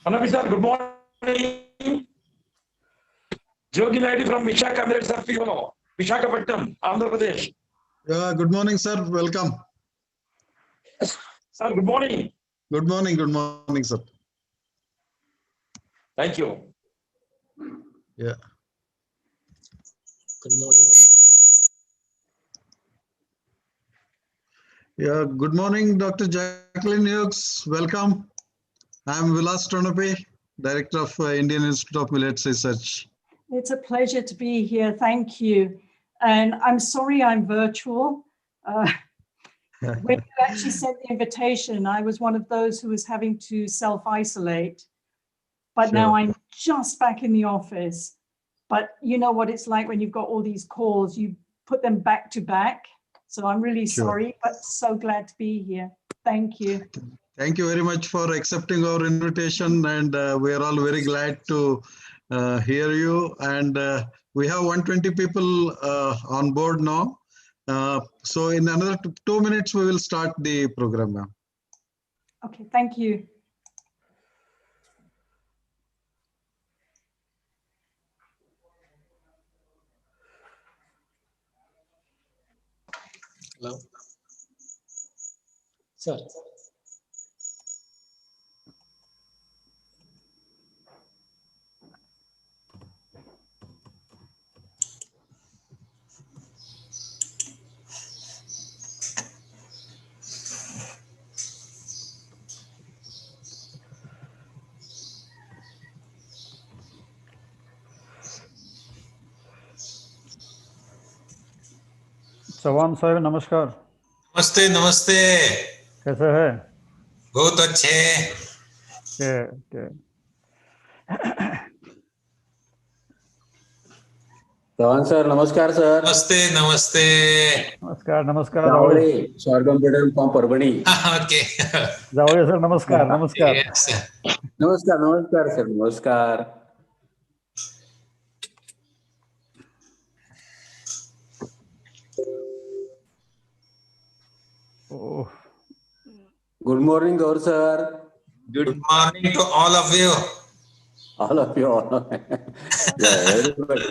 Hanabi sir, good morning. Jogi Naidu from Vishaka Millets FPO, Visakhapatnam, Andhra Pradesh. Good morning, sir. Welcome. Yes. Sir, good morning. Good morning. Good morning, sir. Thank you. Yeah. Good morning. Yeah. Good morning, Dr. Jacqueline Hughes. Welcome. I'm Vilas Tronape, Director of Indian Institute of Millets Research. It's a pleasure to be here. Thank you. And I'm sorry I'm virtual. When you actually sent the invitation, I was one of those who was having to self-isolate. But now I'm just back in the office. But you know what it's like when you've got all these calls, you put them back to back. So I'm really sorry, but so glad to be here. Thank you. Thank you very much for accepting our invitation, and we are all very glad to hear you. And we have 120 people on board now. So in another 2 minutes, we will start the program now. Okay, thank you. Hello. Sir. Chauhan साहब नमस्कार। नमस्ते नमस्ते। कैसे है? बहुत अच्छे। Chauhan sir नमस्कार sir. नमस्ते नमस्ते। नमस्कार नमस्कार। जावळे स्वागतम Patel from Parbhani. Okay. Jawale sir नमस्कार नमस्कार। नमस्कार नमस्कार सर नमस्कार। Good morning, Gaur sir. Good morning to all of you. All of you. Yeah, everybody.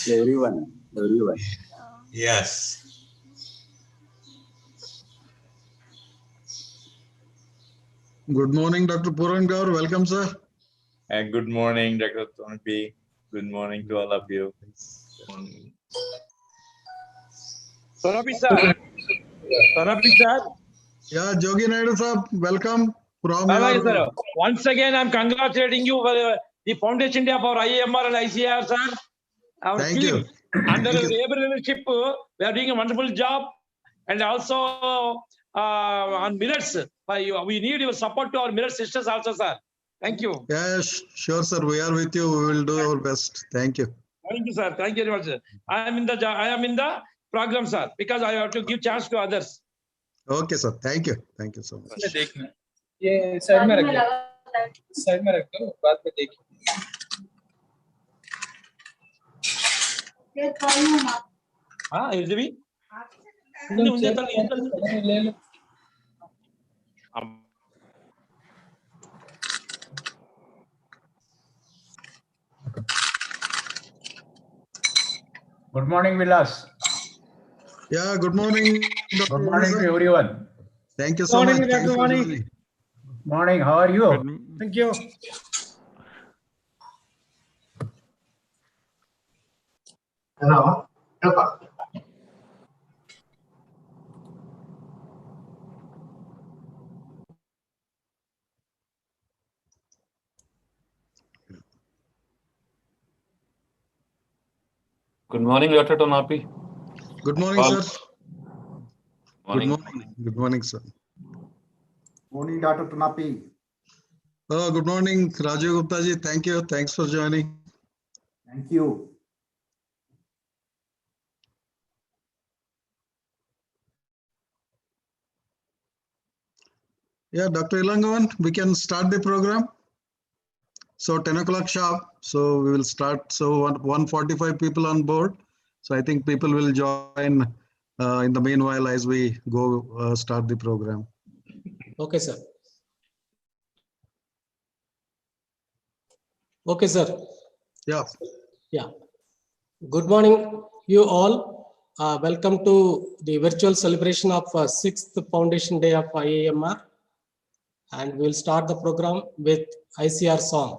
Everyone. Yes. Good morning, Dr. Puran Gaur. Welcome, sir. And good morning, Dr. Tonapi. Good morning to all of you. Tonapi sir. Tonapi sir. Yeah, Jogi Naidu sir, welcome. Sir. Once again, I'm congratulating you for the Foundation Day for IMR and ICAR, sir. Our Thank team, you. under labor leadership, we are doing a wonderful job. And also on millets, we need your support to our millet sisters also, sir. Thank you. Yes, sure, sir. We are with you. We will do our best. Thank you. Thank you, sir. Thank you very much, sir. I am in the program, sir, because I have to give chance to others. Okay, sir. Thank you. Thank you so much. ये side में रख दो बाद में देखिए। हाँ ये भी ले लो। Good morning, Vilas. Yeah, good morning. Good morning to everyone. Thank you so much. Good morning. Morning. How are you? Thank you. Hello. Good morning, Dr. Tonapi. Good morning, sir. Morning. Good morning. Good morning, sir. Morning, Dr. Tonapi. Oh, good morning, Rajiv Gupta ji. Thank you. Thanks for joining. Thank you. Yeah, Dr. Ilangavan, we can start the program. So 10 o'clock sharp. So we will start. So 145 people on board. So I think people will join in the meanwhile as we go start the program. Okay, sir. Okay, sir. Yeah. Yeah. Good morning, you all. Welcome to the virtual celebration of 6th Foundation Day of IAMR. And we'll start the program with ICR song.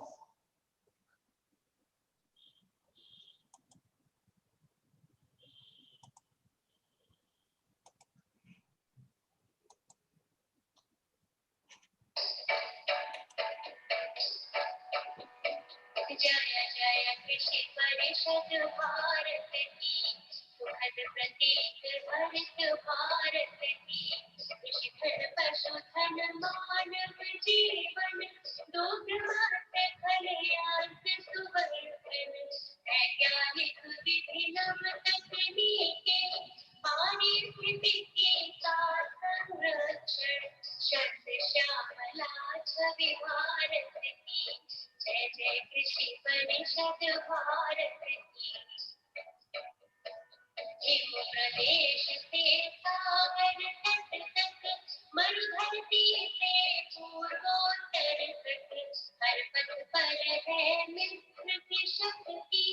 जय जय कृषि परिषद भारत की सुखद प्रतीक भरत भारत की कृषि धन पशुधन मानव जीवन दुग्ध मात्र कल्याण सुवर्धन वैज्ञानिक विधि नव तकनीके पारिस्थितिकी का संरक्षण शब्द श्यामला छवि भारत की जय जय कृषि परिषद भारत की हिम प्रदेश से सागर तट तक मरुधरती से पूर्वोत्तर तक हर पथ पर है मित्र की शक्ति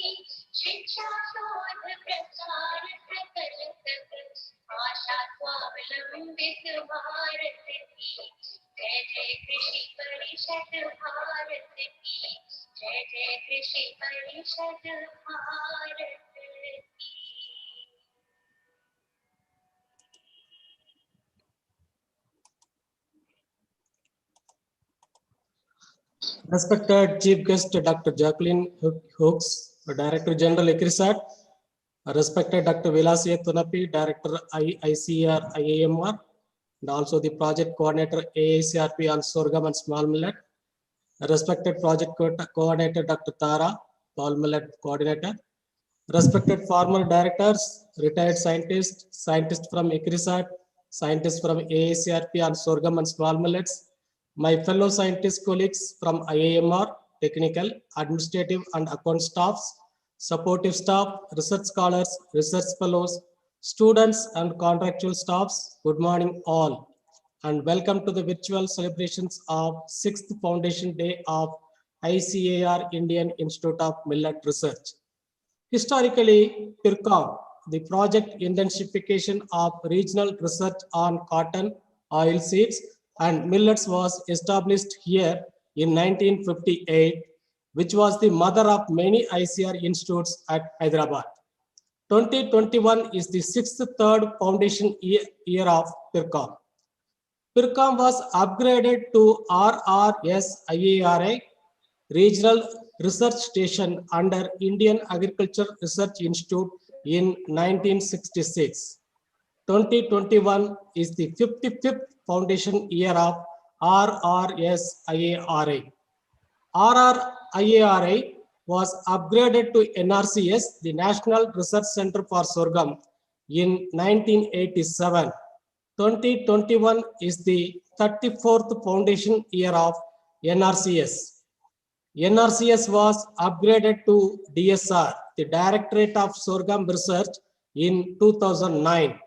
शिक्षा शोध प्रसार सकल तक आशा स्वावलंबित भारत की जय जय कृषि परिषद भारत की जय जय कृषि परिषद भारत की Respected Chief Guest Dr. Jacqueline Hooks, Director General ICAR, respected Dr. Vilasya Tunapi, Director ICAR IAMR, and also the Project Coordinator AICRP on Sorghum and Small Millet, respected Project Coordinator Dr. Tara, Small Millet Coordinator, respected former directors, retired scientists, scientists from ICAR, scientists from AICRP on Sorghum and Small Millets, my fellow scientist colleagues from IAMR, technical, administrative and account staffs, supportive staff, research scholars, research fellows, students and contractual staffs, good morning all, and welcome to the virtual celebrations of 6th Foundation Day of ICAR Indian Institute of Millet Research. Historically, PIRCOM, the project intensification of regional research on cotton, oil seeds, and millets was established here in 1958, which was the mother of many ICR institutes at Hyderabad. 2021 is the third foundation year of PIRCOM. PIRCOM was upgraded to RRSIARA, Regional Research Station under Indian Agriculture Research Institute in 1966. 2021 is the 55th foundation year of RRSIARA. RRIARA was upgraded to NRCS, the National Research Center for Sorghum, in 1987. 2021 is the 34th foundation year of NRCS. NRCS was upgraded to DSR, the Directorate of Sorghum Research, in 2009.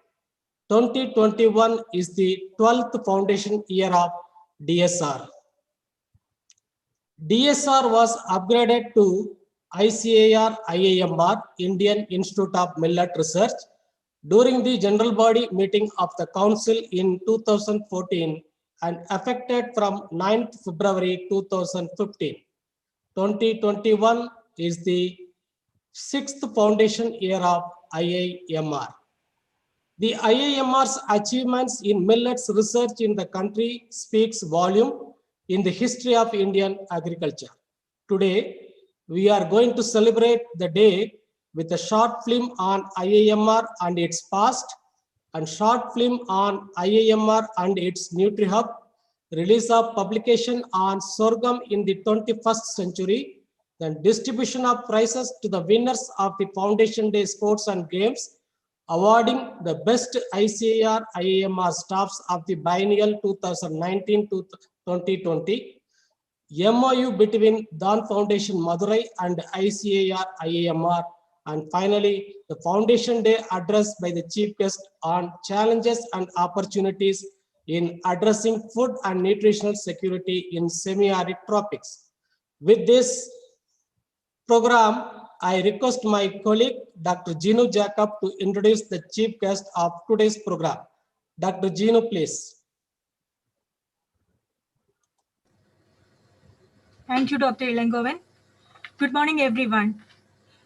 2021 is the 12th foundation year of DSR. DSR was upgraded to ICAR IAMR, Indian Institute of Millet Research, during the general body meeting of the council in 2014 and effected from 9th February 2015. 2021 is the 6th foundation year of IAMR. The IAMR's achievements in millets research in the country speaks volume in the history of Indian agriculture. Today, we are going to celebrate the day with a short film on IAMR and its past, and short film on IAMR and its NutriHub, release of publication on sorghum in the 21st century, then distribution of prizes to the winners of the Foundation Day Sports and Games, awarding the best ICAR IAMR staffs of the biennial 2019 to 2020, MOU between Dawn Foundation Madurai and ICAR IAMR, and finally, the Foundation Day address by the chief guest on challenges and opportunities in addressing food and nutritional security in semi-arid tropics. With this, program, I request my colleague, Dr. Gino Jacob, to introduce the chief guest of today's program. Dr. Gino, please. Thank you, Dr. Ilangovan. Good morning, everyone.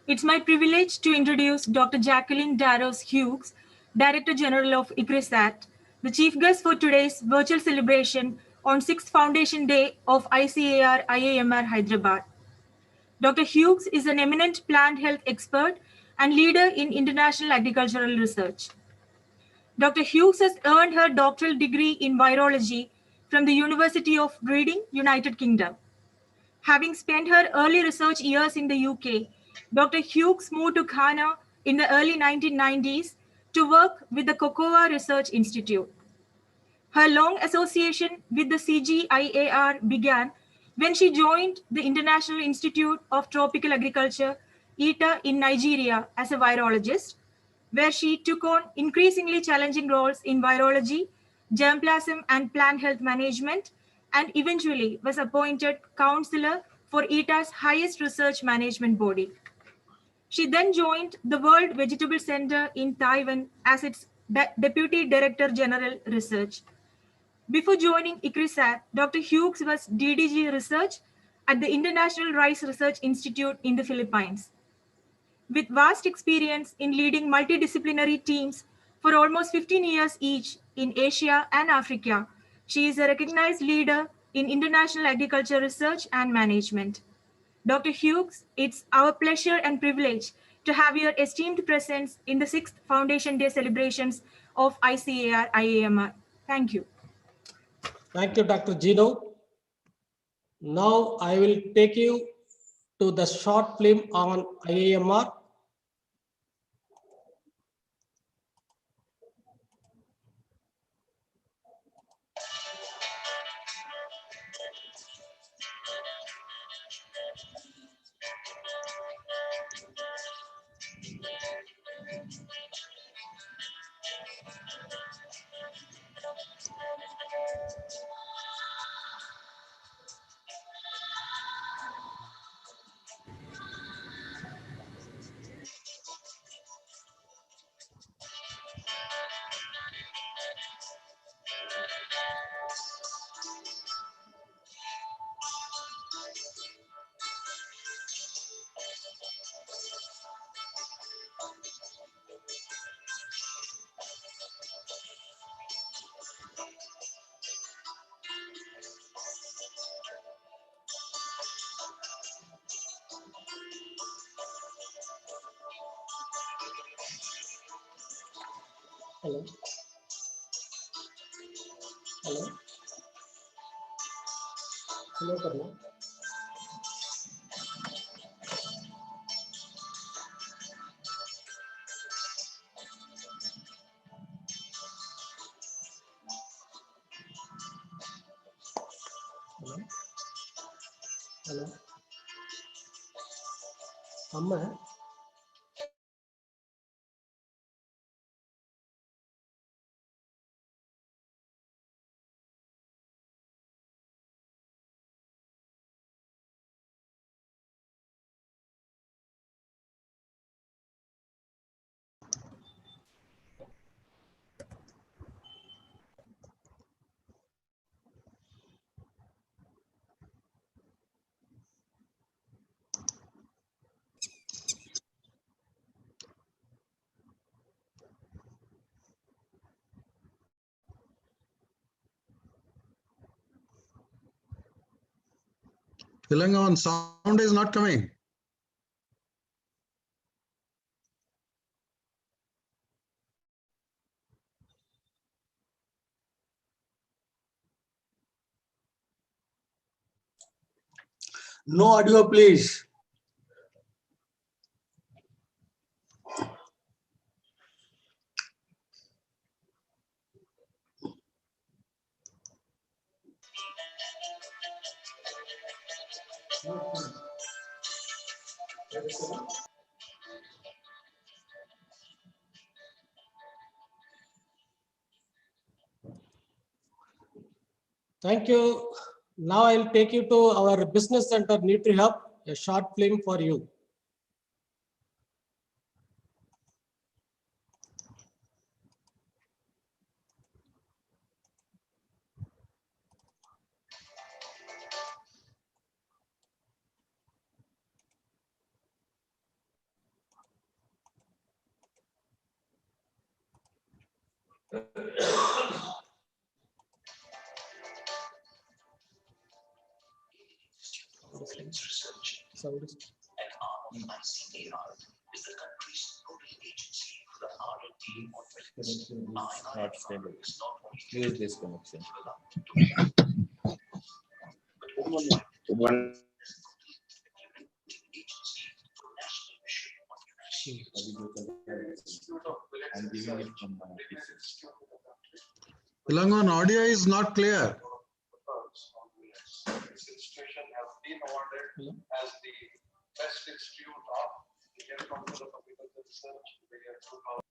It's my privilege to introduce Dr. Jacqueline Darrows Hughes, Director General of ICRISAT, the chief guest for today's virtual celebration on 6th Foundation Day of ICAR IAMR Hyderabad. Dr. Hughes is an eminent plant health expert and leader in international agricultural research. Dr. Hughes has earned her doctoral degree in virology from the University of Reading, United Kingdom. Having spent her early research years in the UK, Dr. Hughes moved to Ghana in the early 1990s to work with the Cocoa Research Institute. Her long association with the CGIAR began when she joined the International Institute of Tropical Agriculture, ITA, in Nigeria as a virologist, where she took on increasingly challenging roles in virology, germplasm and plant health management, and eventually was appointed counselor for ITA's highest research management body. She then joined the World Vegetable Center in Taiwan as its Deputy Director General Research. Before joining ICRISAT, Dr. Hughes was DDG Research at the International Rice Research Institute in the Philippines. With vast experience in leading multidisciplinary teams for almost 15 years each in Asia and Africa, she is a recognized leader in international agriculture research and management. Dr. Hughes, it's our pleasure and privilege to have your esteemed presence in the 6th Foundation Day celebrations of ICAR IAMR. Thank you. Thank you, Dr. Gino. Now I will take you to the short film on IAMR. Hello. Hello. Hello, Karna. Hello. Hello. Amma. Ilangovan, sound is not coming. No audio, please. Thank you. Now I'll take you to our business center, NutriHub, a short film for you. Millets Research Sound. and arm of ICAR is the country's nodal agency for the R&D on millets. Not stable. Is not only Use this connection. but also agency for national mission on I'm giving it from my PC. Ilangon, audio is not clear. This institution has been awarded as the best institute of Indian Council of Agriculture Research in the year 2000.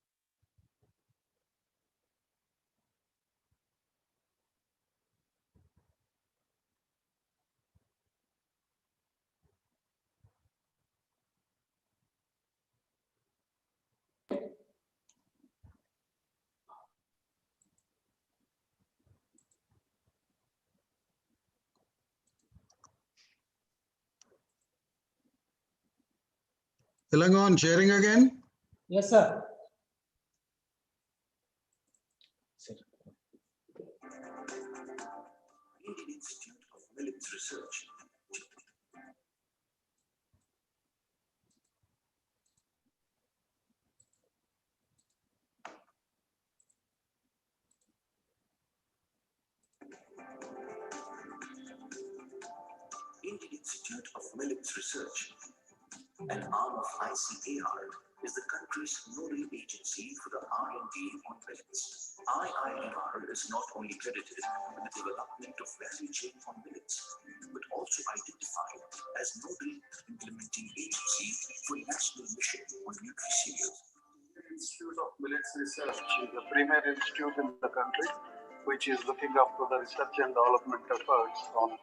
Ilangon, sharing again? Yes, sir. Indian Institute of Millets Research. Indian Institute of Millets Research, an arm of ICAR, is the country's nodal agency for the R&D on millets. IIMR is not only credited with the development of value chain on millets, but also identified as nodal implementing agency for national mission on nutri-cereals. The Institute of Millets Research is the premier institute in the country which is looking after the research and development efforts on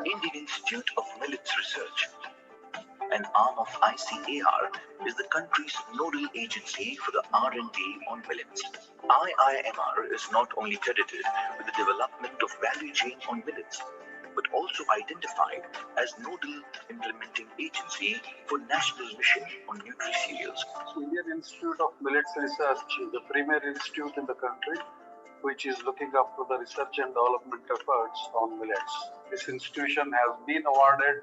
Indian Institute of Millets Research, an arm of ICAR, is the country's nodal agency for the R&D on millets. IIMR is not only credited with the development of value chain on millets, but also identified as nodal implementing agency for national mission on nutri-cereals. Indian Institute of Millets Research is the premier institute in the country which is looking after the research and development efforts on millets. This institution has been awarded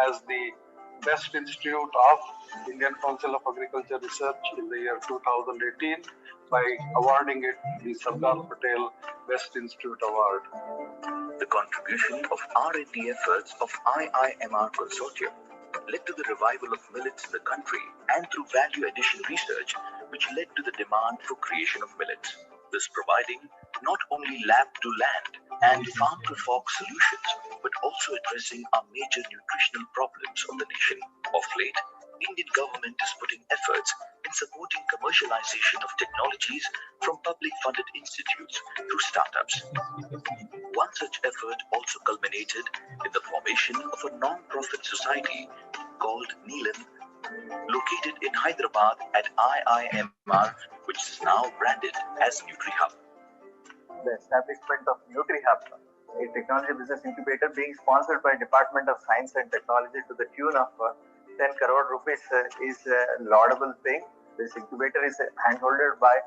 as the best institute of Indian Council of Agriculture Research in the year 2018 by awarding it the Sardar Patel Best Institute Award. The contribution of R&D efforts of IIMR Consortium led to the revival of millets in the country and through value addition research, which led to the demand for creation of millets. Thus providing not only lab to land and farm to fork solutions, but also addressing our major nutritional problems of the nation. Of late, Indian government is putting efforts in supporting commercialization of technologies from public funded institutes through startups. One such effort also culminated in the formation of a non-profit society called Neelam, located in Hyderabad at IIMR, which is now branded as NutriHub. The establishment of NutriHub, a technology business incubator being sponsored by Department of Science and Technology to the tune of 10 crore rupees is a laudable thing. This incubator is handholded by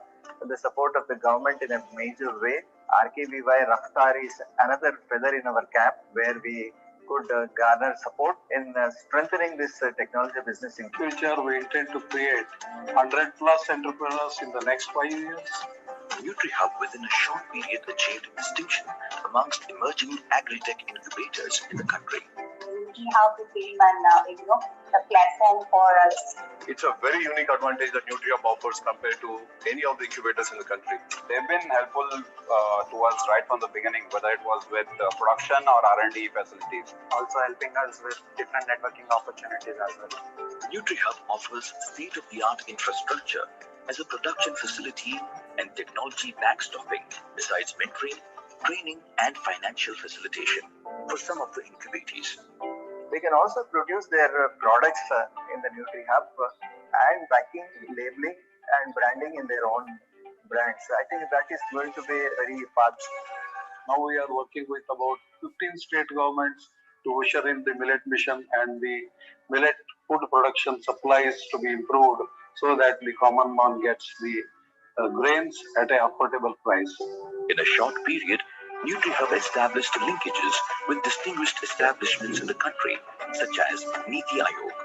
the support of the government in a major way. RKVY Raftar is another feather in our cap where we could garner support in strengthening this technology business. In future, we intend to create 100 plus entrepreneurs in the next 5 years. NutriHub within a short period achieved distinction amongst emerging agri-tech incubators in the country. NutriHub became a platform for us. It's a very unique advantage that NutriHub offers compared to any of the incubators in the country. They've been helpful to us right from the beginning, whether it was with production or R&D facilities. Also helping us with different networking opportunities as well. NutriHub offers state-of-the-art infrastructure as a production facility and technology backstopping, besides mentoring, training, and financial facilitation. for some of the incubators. They can also produce their products in the NutriHub and packing, labeling and branding in their own brands. I think that is going to be very fast. Now we are working with about 15 state governments to usher in the millet mission and the millet food production supplies to be improved so that the common man gets the grains at an affordable price. In a short period, NutriHub established linkages with distinguished establishments in the country, such as Niti Aayog,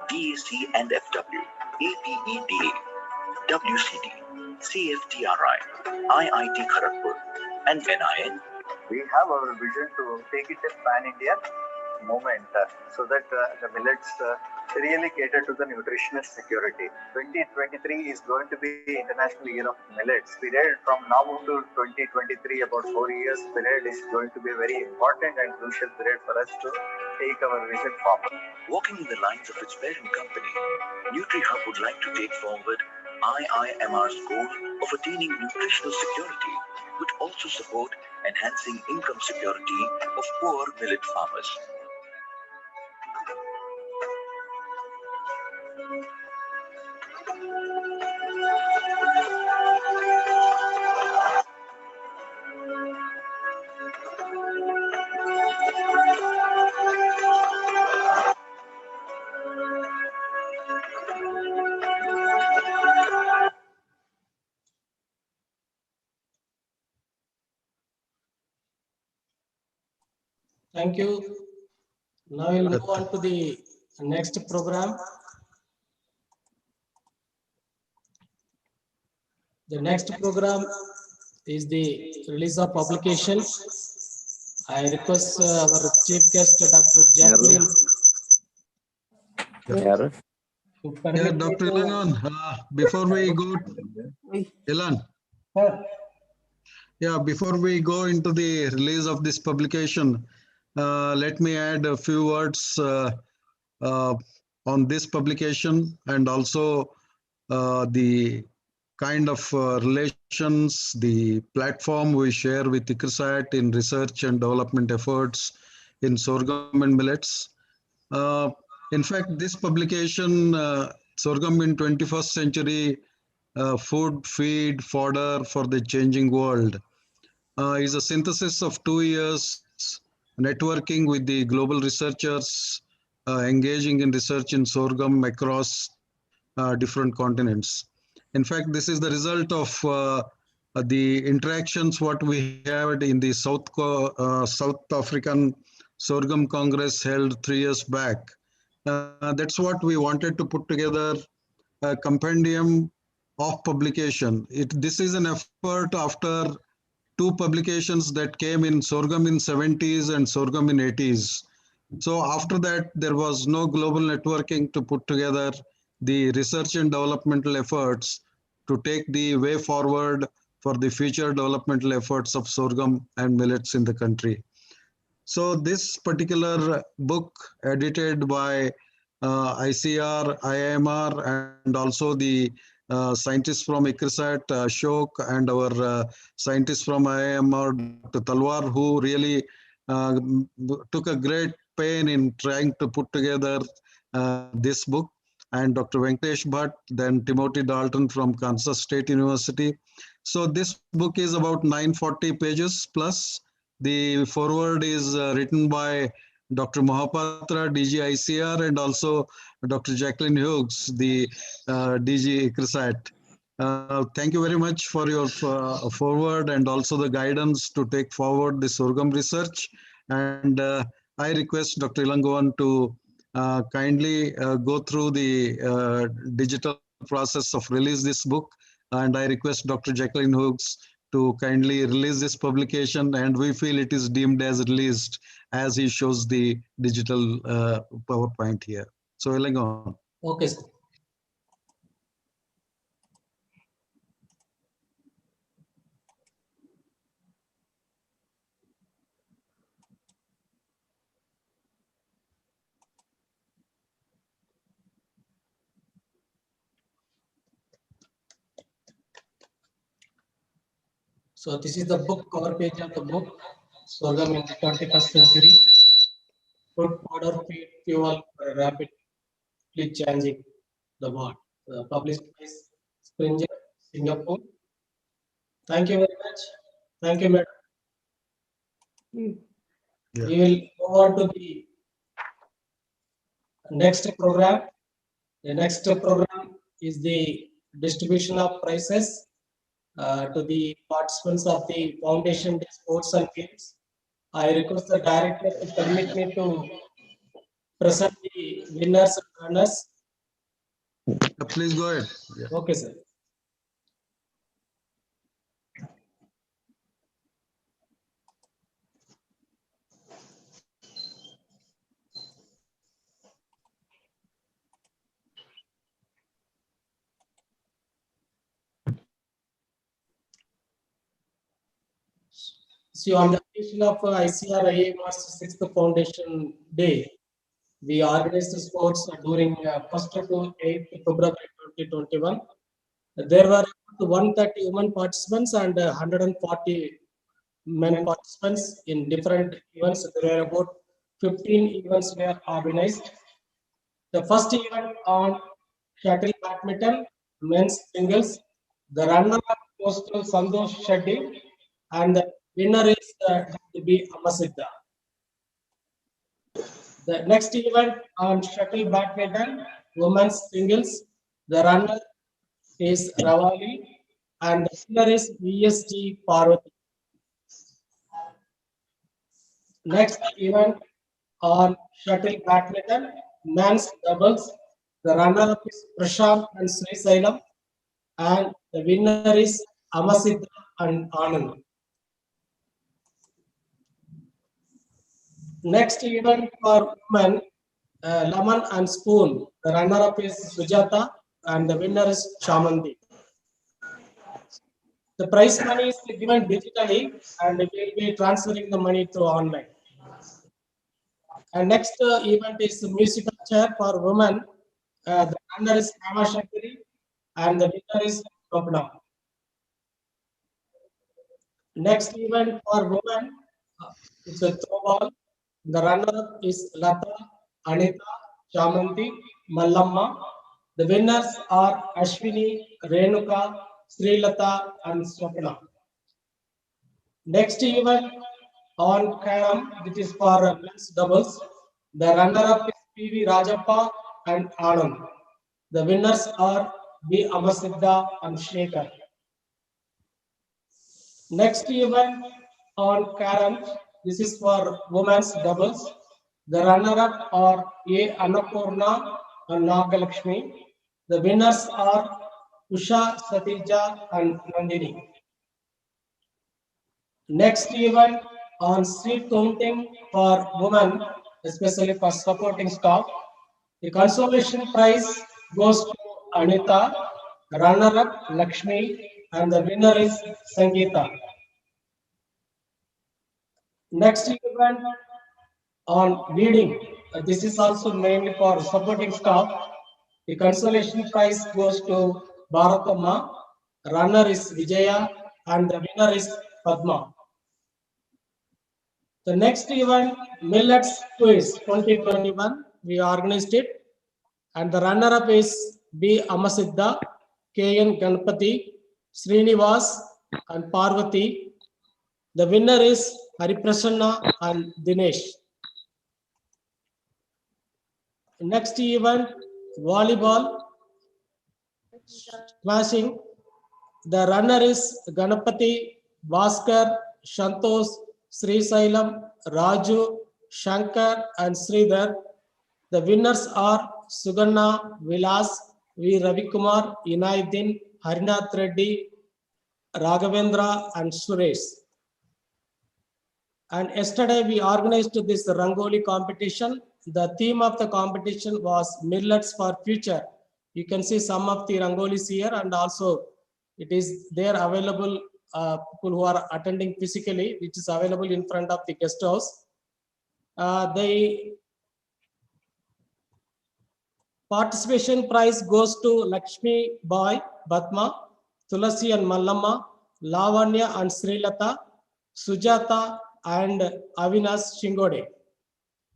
DAC and FW, APEDA, WCD, CFTRI, IIT Kharagpur, and NIN. We have our vision to take it a pan-India movement so that the millets really cater to the nutritional security. 2023 is going to be International Year of Millets. Period from now to 2023, about 4 years period is going to be a very important and crucial period for us to take our vision forward. Walking in the lines of its parent company, NutriHub would like to take forward IIMR's goal of attaining nutritional security, but also support enhancing income security of poor millet farmers. Thank you. Now we'll move on to the next program. The next program is the release of publication. I request our chief guest, Dr. Jacqueline. Yeah, Dr. Ilan, before we go, Ilan. Yeah, before we go into the release of this publication, let me add a few words on this publication and also the kind of relations, the platform we share with ICAR in research and development efforts in sorghum and millets. In fact, this publication, Sorghum in 21st Century, Food, Feed, Fodder for the Changing World, is a synthesis of 2 years networking with the global researchers engaging in research in sorghum across different continents. In fact, this is the result of the interactions what we had in the South African Sorghum Congress held 3 years back. That's what we wanted to put together, a compendium of publication. This is an effort after 2 publications that came in sorghum in 70s and sorghum in 80s. So after that, there was no global networking to put together the research and developmental efforts to take the way forward for the future developmental efforts of sorghum and millets in the country. So this particular book, edited by ICAR, IIMR, and also the scientists from ICRISAT, Ashok, and our scientists from IIMR, Dr. Talwar, who really took a great pain in trying to put together this book, and Dr. Venkatesh Bhatt, then Timothy Dalton from Kansas State University. So this book is about 940 pages plus. The foreword is written by Dr. Mohapatra, DG ICR, and also Dr. Jacqueline Hughes, the DG ICRISAT. Thank you very much for your forward and also the guidance to take forward the sorghum research. And I request Dr. Ilangovan to kindly go through the digital process of release this book. And I request Dr. Jacqueline Hughes to kindly release this publication, and we feel it is deemed as released as he shows the digital PowerPoint here. So, Ilangovan. Okay, sir. So this is the book, cover page of the book. sorghum in the 21st century. Food powder feed fuel for rapidly changing the world. Published by Springer, Singapore. Thank you very much. Thank you, madam. We will go on to the next program. The next program is the distribution of prizes to the participants of the Foundation Day Sports and Games. I request the director to permit me to present the winners and runners. Please go ahead. Okay, sir. See, on the occasion of ICAR IAMR's 6th Foundation Day, we organized the sports during 1st to 8th February 2021. There were 130 women participants and 140 men participants in different events. There were about 15 events were organized. The first event on shuttle badminton, men's singles. The runner-up goes to Santosh Shetty, and the winner is B. Amasiddha. The next event on shuttle badminton, women's singles. The runner is Ravali, and the winner is VSG Parvati. Next event on shuttle badminton, men's doubles. The runner-up is Prashant and Sri Sailam, and the winner is Amasiddha and Anand. Next event for women, lemon and spoon. The runner-up is Sujata, and the winner is Chamanti. The prize money is given digitally, and we will be transferring the money through online. And next event is musical chair for women. The runner is Kama Shankari, and the winner is Swapna. Next event for women, it's a throw ball. The runner-up is Lata, Anita, Chamanti, Mallamma. The winners are Ashwini, Renuka, Srilata, and Swapna. Next event on Karam, which is for men's doubles. The runner-up is PV Rajappa and Anand. The winners are B. Amasiddha and Shekhar. Next event on Karam, this is for women's doubles. The runner-up are A. Annapurna and Nagalakshmi. The winners are Usha, Satija, and Nandini. Next event on street counting for women, especially for supporting staff. The consolation prize goes to Anita, runner-up Lakshmi, and the winner is Sangeeta. Next event on weeding. This is also mainly for supporting staff. The consolation prize goes to Bharatama, runner is Vijaya, and the winner is Padma. The next event, Millets Quiz 2021, we organized it, and the runner-up is B. Amasiddha, K.N. Ganpati, Srinivas, and Parvati. The winner is Hariprasanna and Dinesh. Next event, volleyball, splashing. The runner is Ganapati, Bhaskar, Shantosh, Sri Sailam, Raju, Shankar, and Sridhar. The winners are Suganna, Vilas, V. Ravikumar, Inayuddin, Harinath Reddy, Raghavendra, and Suresh. And yesterday we organized this Rangoli competition. The theme of the competition was Millets for Future. You can see some of the Rangolis here, and also it is there available, people who are attending physically, which is available in front of the guest house. The participation prize goes to Lakshmi Boy, Batma, Tulasi and Mallamma, Lavanya and Srilata, Sujata and Avinash Shingode.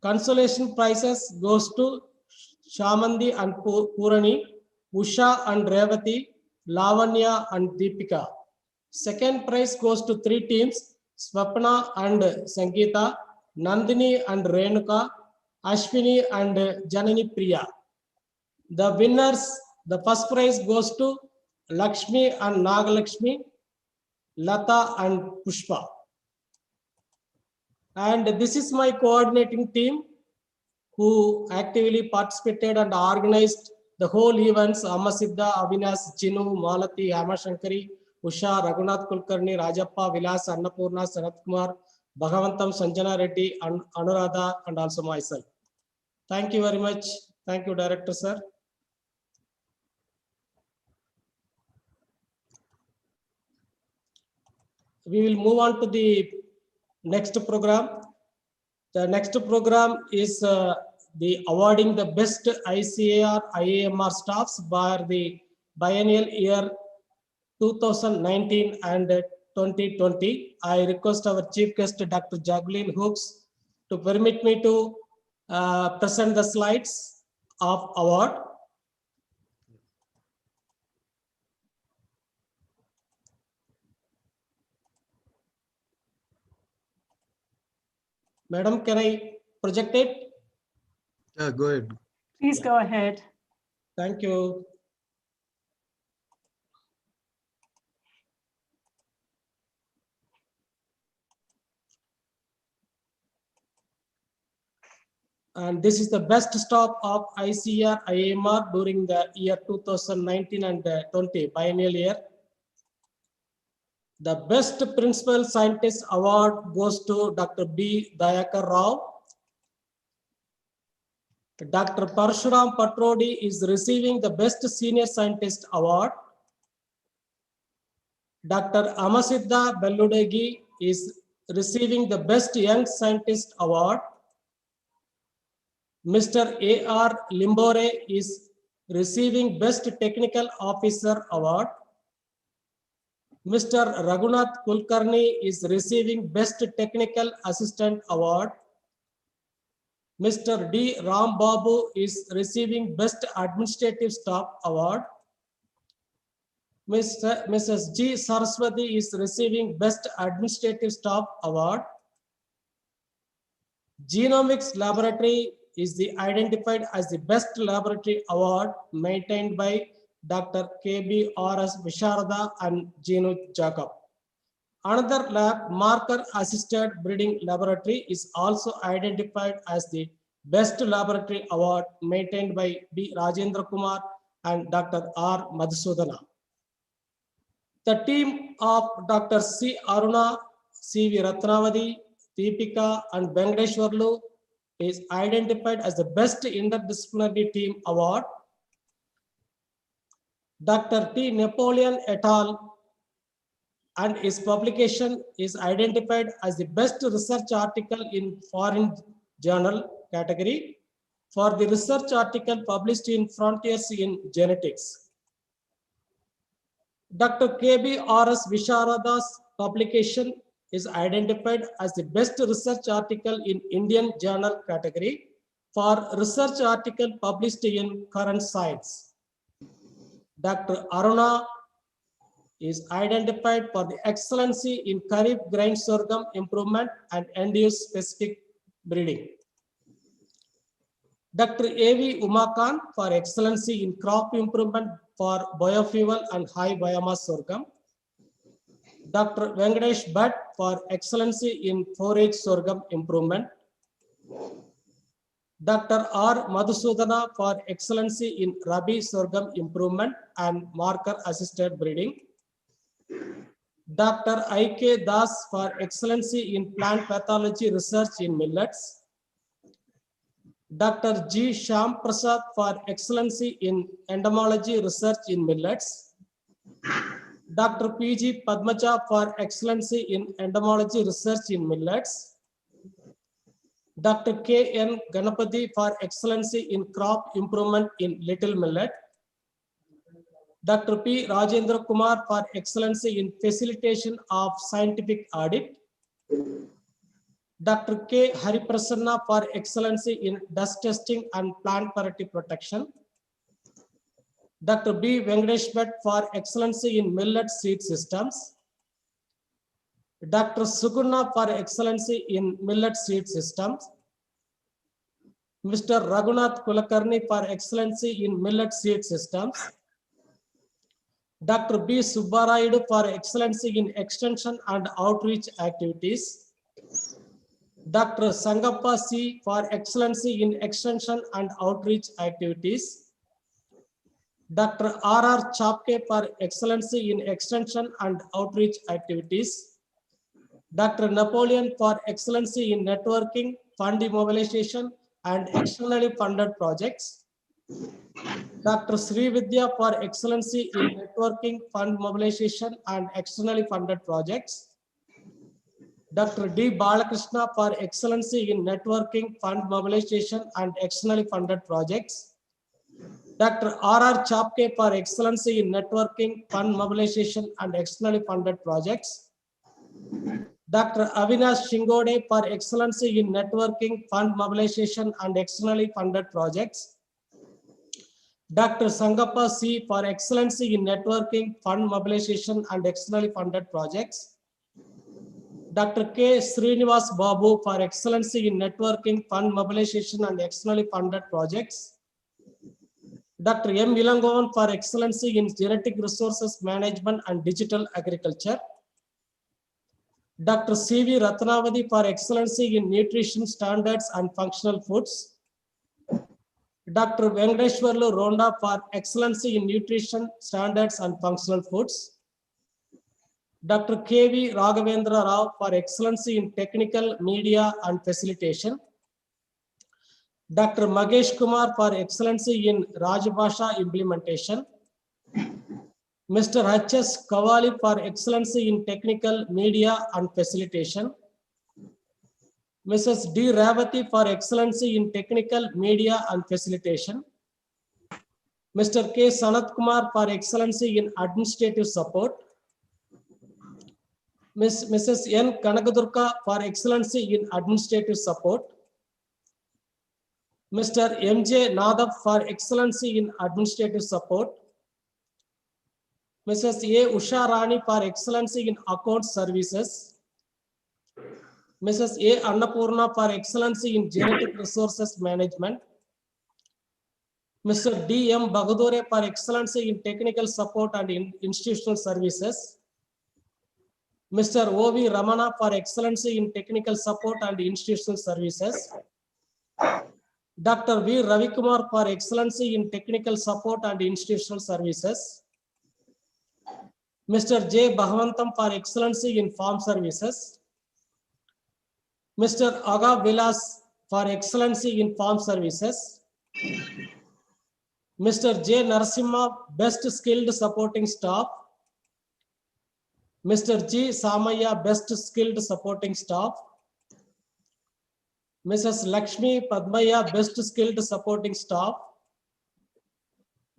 Consolation prizes goes to Shamandi and Purani, Usha and Revati, Lavanya and Deepika. Second prize goes to 3 teams, Swapna and Sangeeta, Nandini and Renuka, Ashwini and Janani Priya. The winners, the first prize goes to Lakshmi and Nagalakshmi, Lata and Pushpa. And this is my coordinating team who actively participated and organized the whole events: Amasiddha, Avinash, Chinu, Malati, Hamashankari, Usha, Raghunath Kulkarni, Rajappa, Vilas, Annapurna, Sanat Kumar, Bhagavantam, Sanjana Reddy, and Anuradha, and also myself. Thank you very much. Thank you, Director Sir. We will move on to the next program. The next program is the awarding the best ICAR IAMR staffs by the biennial year 2019 and 2020. I request our chief guest, Dr. Jacqueline Hooks, to permit me to present the slides of award. Madam, can I project it? Yeah, go ahead. Please go ahead. Thank you. And this is the best stop of ICAR IAMR during the year 2019 and 20 biennial year. The best principal scientist award goes to Dr. B. Dayakar Rao. Dr. Parshuram Patrodi is receiving the best senior scientist award. Dr. Amasiddha Belludegi is receiving the best young scientist award. Mr. A.R. Limbore is receiving best technical officer award. Mr. Raghunath Kulkarni is receiving best technical assistant award. Mr. D. Ram Babu is receiving best administrative staff award. Mrs. G. Saraswati is receiving best administrative staff award. Genomics laboratory is identified as the best laboratory award maintained by Dr. K.B.R.S. Visharada and Genu Jacob. Another lab, marker assisted breeding laboratory, is also identified as the best laboratory award maintained by B. Rajendra Kumar and Dr. R. Madhusudana. The team of Dr. C. Aruna, C.V. Ratnavadi, Deepika and Venkateshwarlu is identified as the best interdisciplinary team award. Dr. T. Napoleon et al. And his publication is identified as the best research article in foreign journal category for the research article published in Frontiers in Genetics. Dr. K.B.R.S. Visharada's publication is identified as the best research article in Indian journal category for research article published in Current Science. Dr. Aruna is identified for the excellency in Kharif grain sorghum improvement and end-use specific breeding. Dr. A.V. Umakan for excellency in crop improvement for biofuel and high biomass sorghum. Dr. Venkatesh Bhatt for excellency in forage sorghum improvement. Dr. R. Madhusudana for excellency in Rabi sorghum improvement and marker assisted breeding. Dr. I.K. Das for excellency in plant pathology research in millets. Dr. G. Shyam Prasad for excellency in entomology research in millets. Dr. P.G. Padmaja for excellency in entomology research in millets. Dr. K.N. Ganapati for excellency in crop improvement in little millet. Dr. P. Rajendra Kumar for excellency in facilitation of scientific audit. Dr. K. Hariprasanna for excellency in dust testing and plant variety protection. Dr. B. Venkatesh Bhatt for excellency in millet seed systems. Dr. Sugunna for excellency in millet seed systems. Mr. Raghunath Kulakarni for excellency in millet seed systems. Dr. B. Subbarayudu for excellency in extension and outreach activities. Dr. Sangappa C. for excellency in extension and outreach activities. Dr. R.R. Chapke for excellency in extension and outreach activities. Dr. Napoleon for excellency in networking, fund mobilization, and externally funded projects. Dr. Sri Vidya for excellency in networking, fund mobilization, and externally funded projects. Dr. D. Balakrishna for excellency in networking, fund mobilization, and externally funded projects. Dr. R.R. Chapke for excellency in networking, fund mobilization, and externally funded projects. Dr. Avinash Shingode for excellency in networking, fund mobilization, and externally funded projects. Dr. Sangappa C. for excellency in networking, fund mobilization, and externally funded projects. Dr. K. Srinivas Babu for excellency in networking, fund mobilization, and externally funded projects. Dr. M. Ilangovan for excellency in genetic resources management and digital agriculture. Dr. C.V. Ratnavadi for excellency in nutrition standards and functional foods. Dr. Venkateshwarlu Ronda for excellency in nutrition standards and functional foods. Dr. K.V. Raghavendra Rao for excellency in technical media and facilitation. Dr. Magesh Kumar for excellency in Rajbhasha implementation. Mr. H.S. Kawali for excellency in technical media and facilitation. Mrs. D. Ravati for excellency in technical media and facilitation. Mr. K. Sanat Kumar for excellency in administrative support. Mrs. N. Kanakadurga for excellency in administrative support. Mr. M.J. Nadab for excellency in administrative support. Mrs. A. Usha Rani for excellency in account services. Mrs. A. Annapurna for excellency in genetic resources management. Mr. D. M. Bagadore for excellency in technical support and in institutional services. Mr. O. V. Ramana for excellency in technical support and institutional services. Dr. V. Ravikumar for excellency in technical support and institutional services. Mr. J. Bhagavantam for excellency in farm services. Mr. Aga Vilas for excellency in farm services. Mr. J. Narasimha, best skilled supporting staff. Mr. G. Samaya, best skilled supporting staff. Mrs. Lakshmi Padmaya, best skilled supporting staff.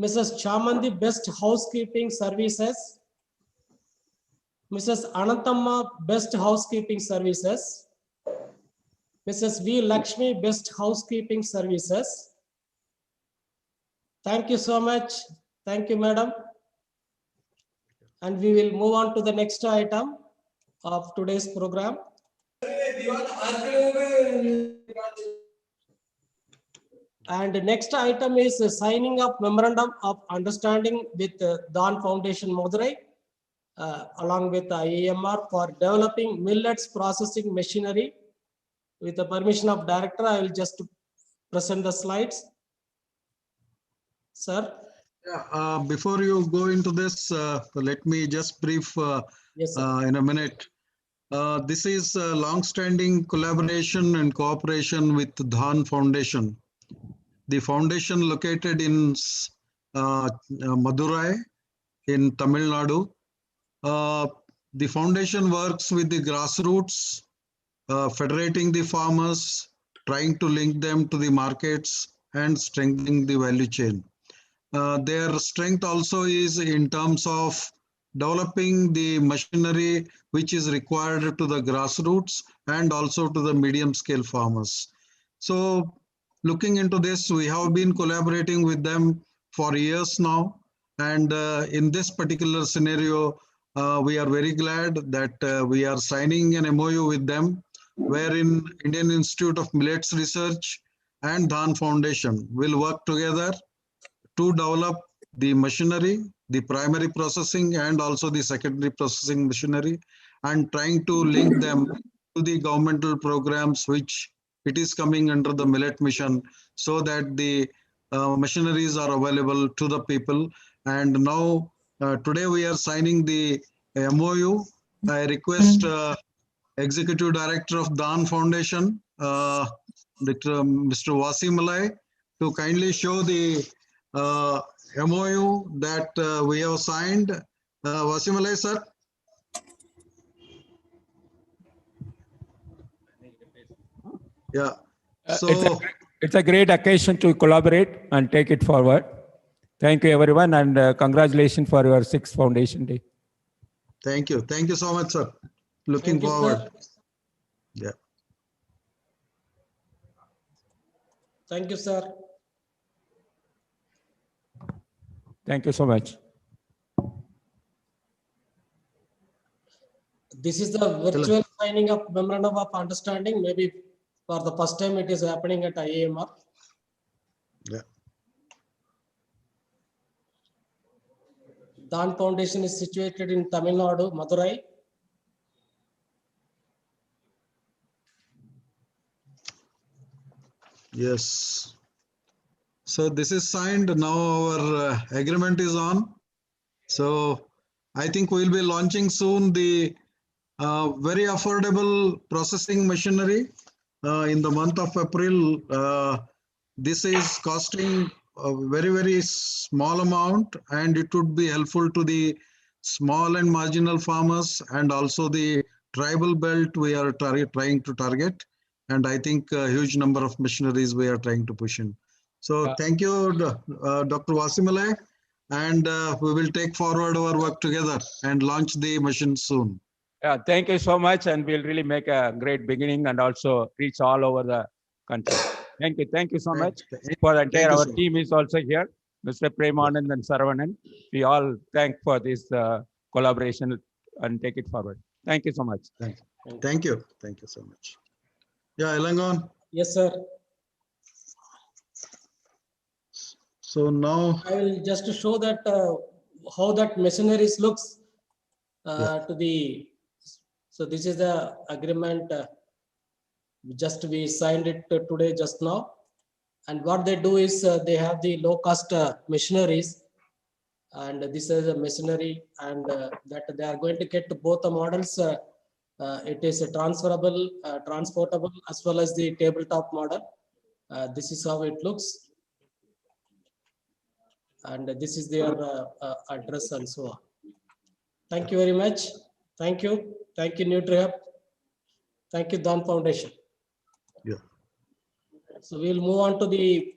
Mrs. Chamandi, best housekeeping services. Mrs. Anantamma, best housekeeping services. Mrs. V. Lakshmi, best housekeeping services. Thank you so much. Thank you, madam. And we will move on to the next item of today's program. And next item is signing of memorandum of understanding with Dan Foundation Madurai, along with IAMR for developing millets processing machinery. With the permission of director, I will just present the slides. Sir. Yeah, before you go into this, let me just brief Yes, in a minute. This is a long-standing collaboration and cooperation with Dhan Foundation. The foundation located in Madurai in Tamil Nadu. The foundation works with the grassroots, federating the farmers, trying to link them to the markets and strengthening the value chain. Their strength also is in terms of developing the machinery which is required to the grassroots and also to the medium scale farmers. So looking into this, we have been collaborating with them for years now. And in this particular scenario, we are very glad that we are signing an MOU with them, wherein Indian Institute of Millets Research and Dhan Foundation will work together to develop the machinery, the primary processing and also the secondary processing machinery, and trying to link them to the governmental programs which it is coming under the Millet Mission, so that the machineries are available to the people. And now today we are signing the MOU. I request Executive Director of Dhan Foundation, Mr. Wasim Malai, to kindly show the MOU that we have signed. Wasim Malai, sir. Yeah. So it's a great occasion to collaborate and take it forward. Thank you, everyone, and congratulations for your 6th Foundation Day. Thank you. Thank you so much, sir. Looking forward. Yeah. Thank you, sir. Thank you so much. This is the virtual signing of Memorandum of Understanding. Maybe for the first time it is happening at IAMR. Yeah. Dhan Foundation is situated in Tamil Nadu, Madurai. Yes. So this is signed. Now our agreement is on. So I think we'll be launching soon the very affordable processing machinery in the month of April. This is costing a very, very small amount, and it would be helpful to the small and marginal farmers and also the tribal belt we are trying to target. And I think a huge number of machineries we are trying to push in. So thank you, Dr. Wasim Malai, and we will take forward our work together and launch the machine soon. Yeah, thank you so much, and we'll really make a great beginning and also reach all over the country. Thank you so much. For the entire our team is also here, Mr. Premanand and Saravanan. We all thank for this collaboration and take it forward. Thank you so much. Thank you. Thank you so much. Yeah, Elangon. Yes, sir. So now I will just show that how that machineries looks to the. So this is the agreement. Just we signed it today just now, and what they do is they have the low cost machineries, and this is a machinery, and that they are going to get both the models. It is a transferable, transportable, as well as the tabletop model. This is how it looks, and this is their address and so on. Thank you very much. Thank you. Thank you, NutriHub. Thank you, Dhan Foundation. Yeah. So we'll move on to the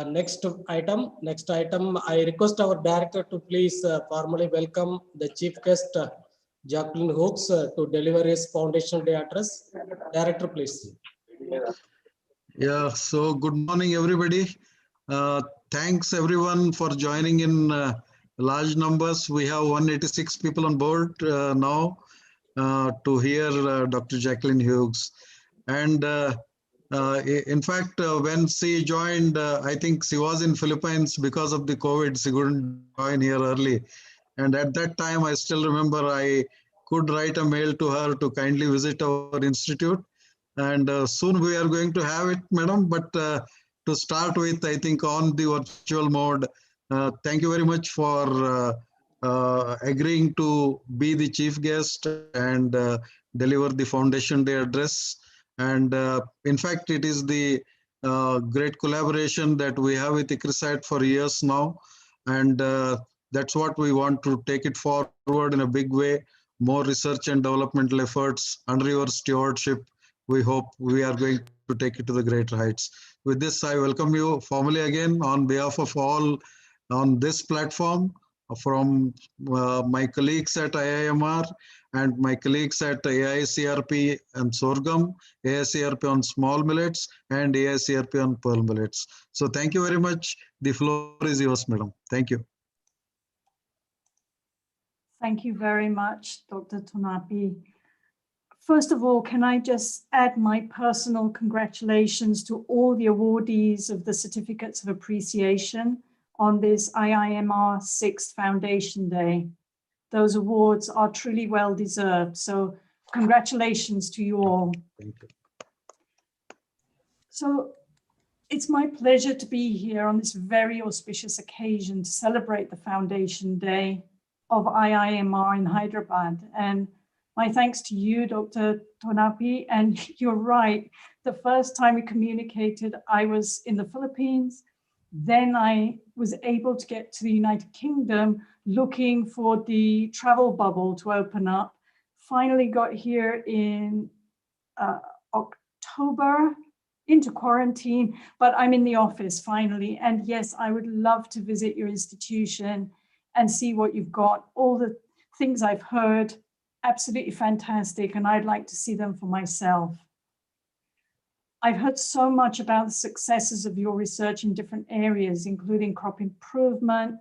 next item. Next item, I request our director to please formally welcome the chief guest, Jacqueline Hooks, to deliver his Foundation Day address. Director, please. Yeah, so good morning, everybody. Thanks everyone for joining in large numbers. We have 186 people on board now to hear Dr. Jacqueline Hughes. And in fact, when she joined, I think she was in Philippines because of the COVID. She couldn't join here early. And at that time, I still remember I could write a mail to her to kindly visit our institute. And soon we are going to have it, madam. But to start with, I think on the virtual mode, thank you very much for agreeing to be the chief guest and deliver the Foundation Day address. And in fact, it is the great collaboration that we have with ICAR for years now. And that's what we want to take it forward in a big way. More research and developmental efforts under your stewardship. We hope we are going to take it to the great heights. With this, I welcome you formally again on behalf of all on this platform from my colleagues at IIMR and my colleagues at AICRP and sorghum, AICRP on small millets, and AICRP on pearl millets. So thank you very much. The floor is yours, madam. Thank you. Thank you very much, Dr. Tonapi. First of all, can I just add my personal congratulations to all the awardees of the Certificates of Appreciation on this IIMR 6th Foundation Day. Those awards are truly well deserved. So congratulations to you all. Thank you. So it's my pleasure to be here on this very auspicious occasion to celebrate the Foundation Day of IIMR in Hyderabad. And my thanks to you, Dr. Tonapi, and you're right. The first time we communicated, I was in the Philippines. Then I was able to get to the United Kingdom looking for the travel bubble to open up. Finally got here in October into quarantine, but I'm in the office finally. And yes, I would love to visit your institution and see what you've got. All the things I've heard, absolutely fantastic, and I'd like to see them for myself. I've heard so much about the successes of your research in different areas, including crop improvement,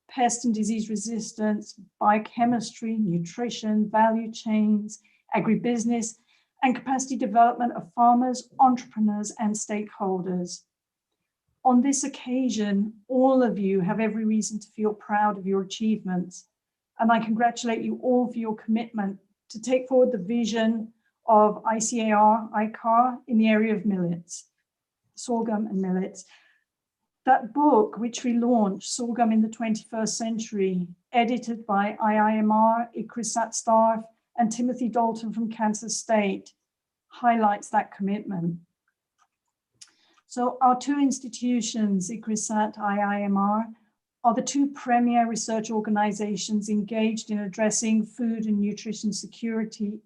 pest and disease resistance, biochemistry, nutrition, value chains, agribusiness, and capacity development of farmers, entrepreneurs, and stakeholders. On this occasion, all of you have every reason to feel proud of your achievements. And I congratulate you all for your commitment to take forward the vision of ICAR in the area of millets, sorghum and millets. That book, which we launched, Sorghum in the 21st Century, edited by IIMR, ICRISAT staff, and Timothy Dalton from Kansas State, highlights that commitment. So our two institutions, ICRISAT, IIMR, are the two premier research organizations engaged in addressing food and nutrition security,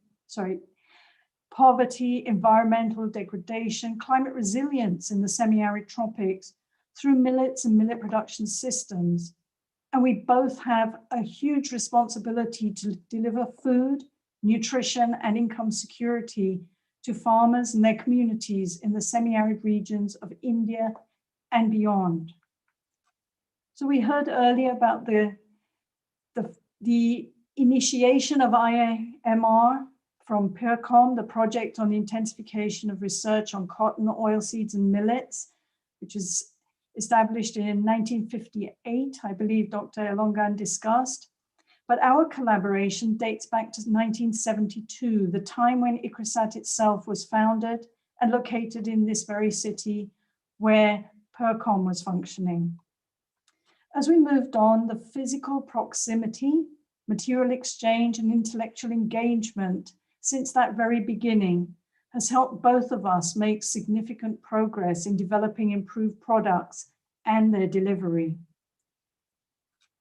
poverty, environmental degradation, climate resilience in the semi-arid tropics through millets and millet production systems. And we both have a huge responsibility to deliver food, nutrition, and income security to farmers and their communities in the semi-arid regions of India and beyond. So we heard earlier about the initiation of IIMR from PIRCOM, the Project on the Intensification of Research on Cotton, Oilseeds and Millets, which was established in 1958, I believe Dr. Elongan discussed. But our collaboration dates back to 1972, the time when ICRISAT itself was founded and located in this very city where PIRCOM was functioning. As we moved on, the physical proximity, material exchange, and intellectual engagement since that very beginning has helped both of us make significant progress in developing improved products and their delivery.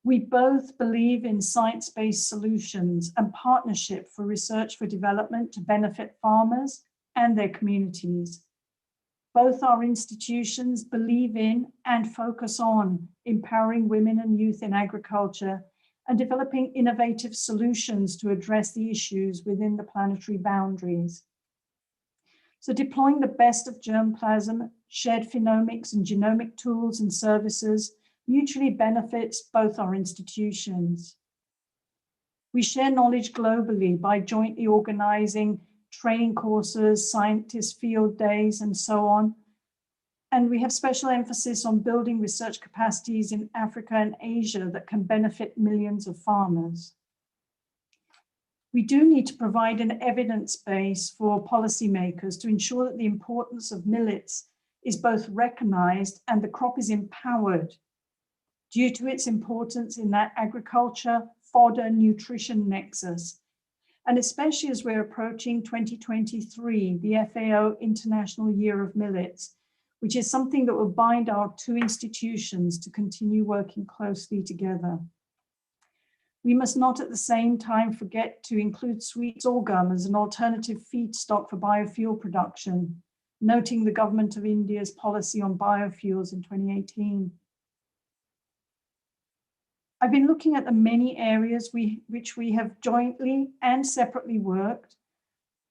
We both believe in science-based solutions and partnership for research for development to benefit farmers and their communities. Both our institutions believe in and focus on empowering women and youth in agriculture and developing innovative solutions to address the issues within the planetary boundaries. So deploying the best of germplasm, shared phenomics and genomic tools and services mutually benefits both our institutions. We share knowledge globally by jointly organizing training courses, scientist field days, and so on. And we have special emphasis on building research capacities in Africa and Asia that can benefit millions of farmers. We do need to provide an evidence base for policymakers to ensure that the importance of millets is both recognized and the crop is empowered due to its importance in that agriculture, fodder, nutrition nexus. And especially as we're approaching 2023, the FAO International Year of Millets, which is something that will bind our two institutions to continue working closely together. We must not at the same time forget to include sweet sorghum as an alternative feedstock for biofuel production, noting the Government of India's policy on biofuels in 2018. I've been looking at the many areas which we have jointly and separately worked,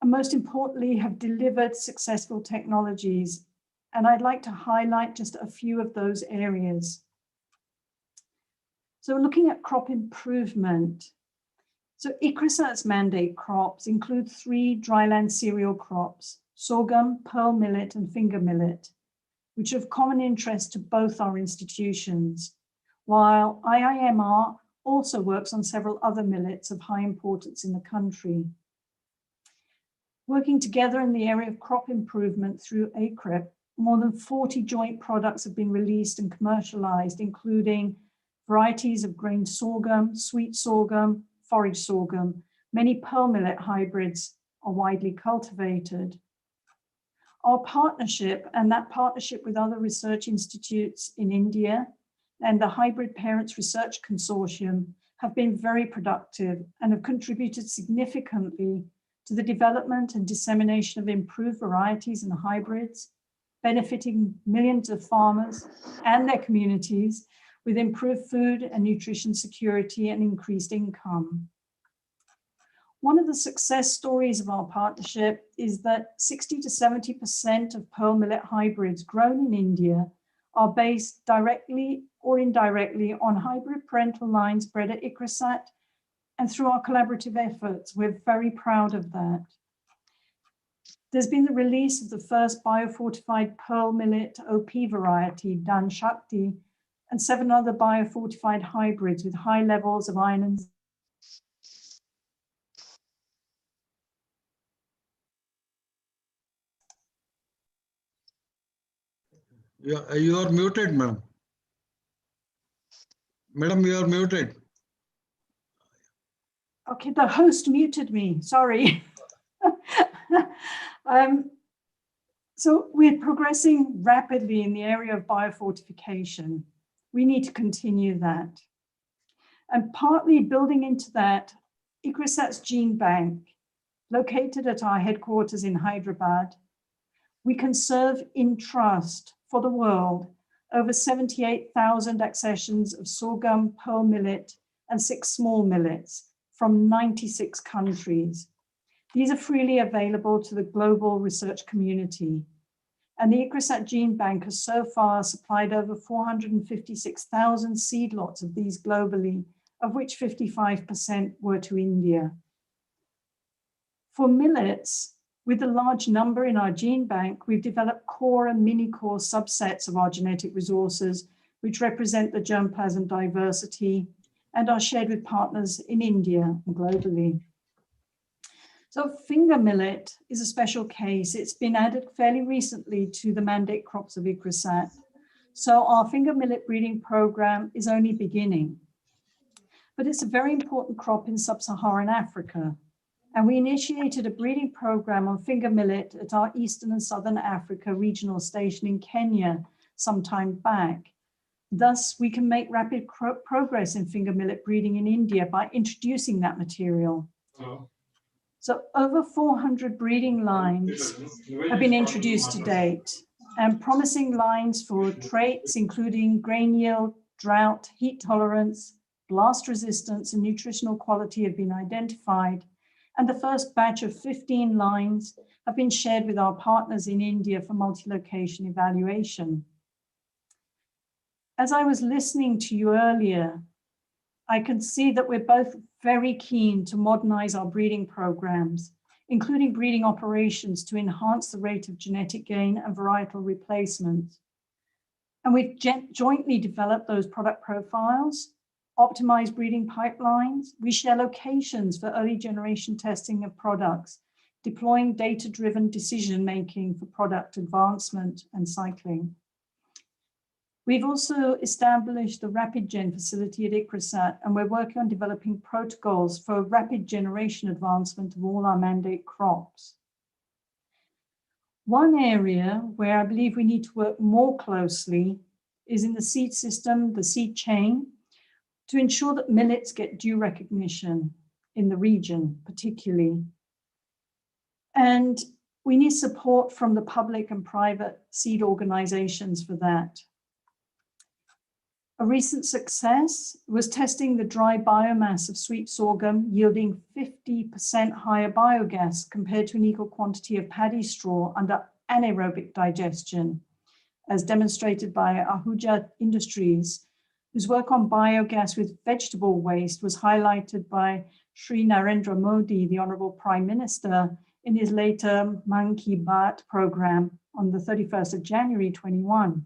and most importantly have delivered successful technologies. And I'd like to highlight just a few of those areas. So looking at crop improvement. So ICRISAT's mandate crops include 3 dryland cereal crops, sorghum, pearl millet, and finger millet, which are of common interest to both our institutions, while IIMR also works on several other millets of high importance in the country. Working together in the area of crop improvement through ACREP, more than 40 joint products have been released and commercialized, including varieties of grain sorghum, sweet sorghum, forage sorghum. Many pearl millet hybrids are widely cultivated. Our partnership, and that partnership with other research institutes in India and the Hybrid Parents Research Consortium, have been very productive and have contributed significantly to the development and dissemination of improved varieties and hybrids, benefiting millions of farmers and their communities with improved food and nutrition security and increased income. One of the success stories of our partnership is that 60 to 70% of pearl millet hybrids grown in India are based directly or indirectly on hybrid parental lines bred at ICRISAT, and through our collaborative efforts, we're very proud of that. There's been the release of the first biofortified pearl millet OP variety, Dan Shakti, and 7 other biofortified hybrids with high levels of iron and You are muted, ma'am. Madam, you are muted. Okay, the host muted me, sorry. So we're progressing rapidly in the area of biofortification. We need to continue that. And partly building into that, ICRISAT's gene bank, located at our headquarters in Hyderabad, we conserve in trust for the world over 78,000 accessions of sorghum, pearl millet, and 6 small millets from 96 countries. These are freely available to the global research community. And the ICRISAT Gene Bank has so far supplied over 456,000 seed lots of these globally, of which 55% were to India. For millets, with the large number in our gene bank, we've developed core and mini-core subsets of our genetic resources, which represent the germplasm diversity and are shared with partners in India and globally. So finger millet is a special case. It's been added fairly recently to the mandate crops of ICRISAT. So our finger millet breeding program is only beginning. But it's a very important crop in sub-Saharan Africa. And we initiated a breeding program on finger millet at our Eastern and Southern Africa regional station in Kenya some time back. Thus, we can make rapid progress in finger millet breeding in India by introducing that material. So over 400 breeding lines have been introduced to date, and promising lines for traits including grain yield, drought, heat tolerance, blast resistance, and nutritional quality have been identified. And the first batch of 15 lines have been shared with our partners in India for multi-location evaluation. As I was listening to you earlier, I can see that we're both very keen to modernize our breeding programs, including breeding operations to enhance the rate of genetic gain and varietal replacement. And we've jointly developed those product profiles, optimized breeding pipelines. We share locations for early generation testing of products, deploying data-driven decision-making for product advancement and cycling. We've also established the Rapid Gen facility at ICRISAT, and we're working on developing protocols for rapid generation advancement of all our mandate crops. One area where I believe we need to work more closely is in the seed system, the seed chain, to ensure that millets get due recognition in the region, particularly. And we need support from the public and private seed organizations for that. A recent success was testing the dry biomass of sweet sorghum, yielding 50% higher biogas compared to an equal quantity of paddy straw under anaerobic digestion, as demonstrated by Ahuja Industries, whose work on biogas with vegetable waste was highlighted by Sri Narendra Modi, the Honorable Prime Minister, in his later Man Ki Baat program on the 31st of January 21.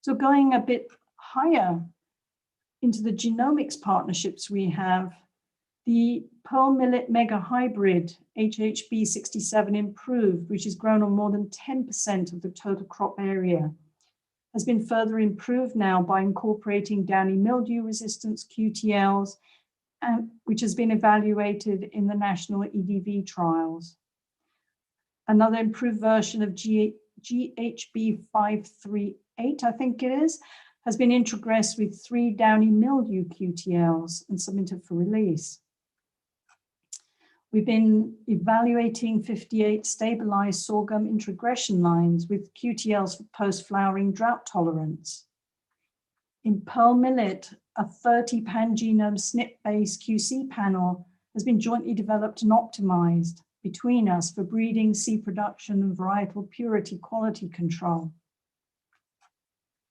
So going a bit higher into the genomics partnerships we have, the pearl millet mega hybrid HHB 67 improved, which is grown on more than 10% of the total crop area, has been further improved now by incorporating downy mildew resistance QTLs, which has been evaluated in the national EDV trials. Another improved version of GHB 538, I think it is, has been introgressed with 3 downy mildew QTLs and submitted for release. We've been evaluating 58 stabilized sorghum introgression lines with QTLs for post-flowering drought tolerance. In pearl millet, a 30 pan-genome SNP-based QC panel has been jointly developed and optimized between us for breeding, seed production, and varietal purity quality control.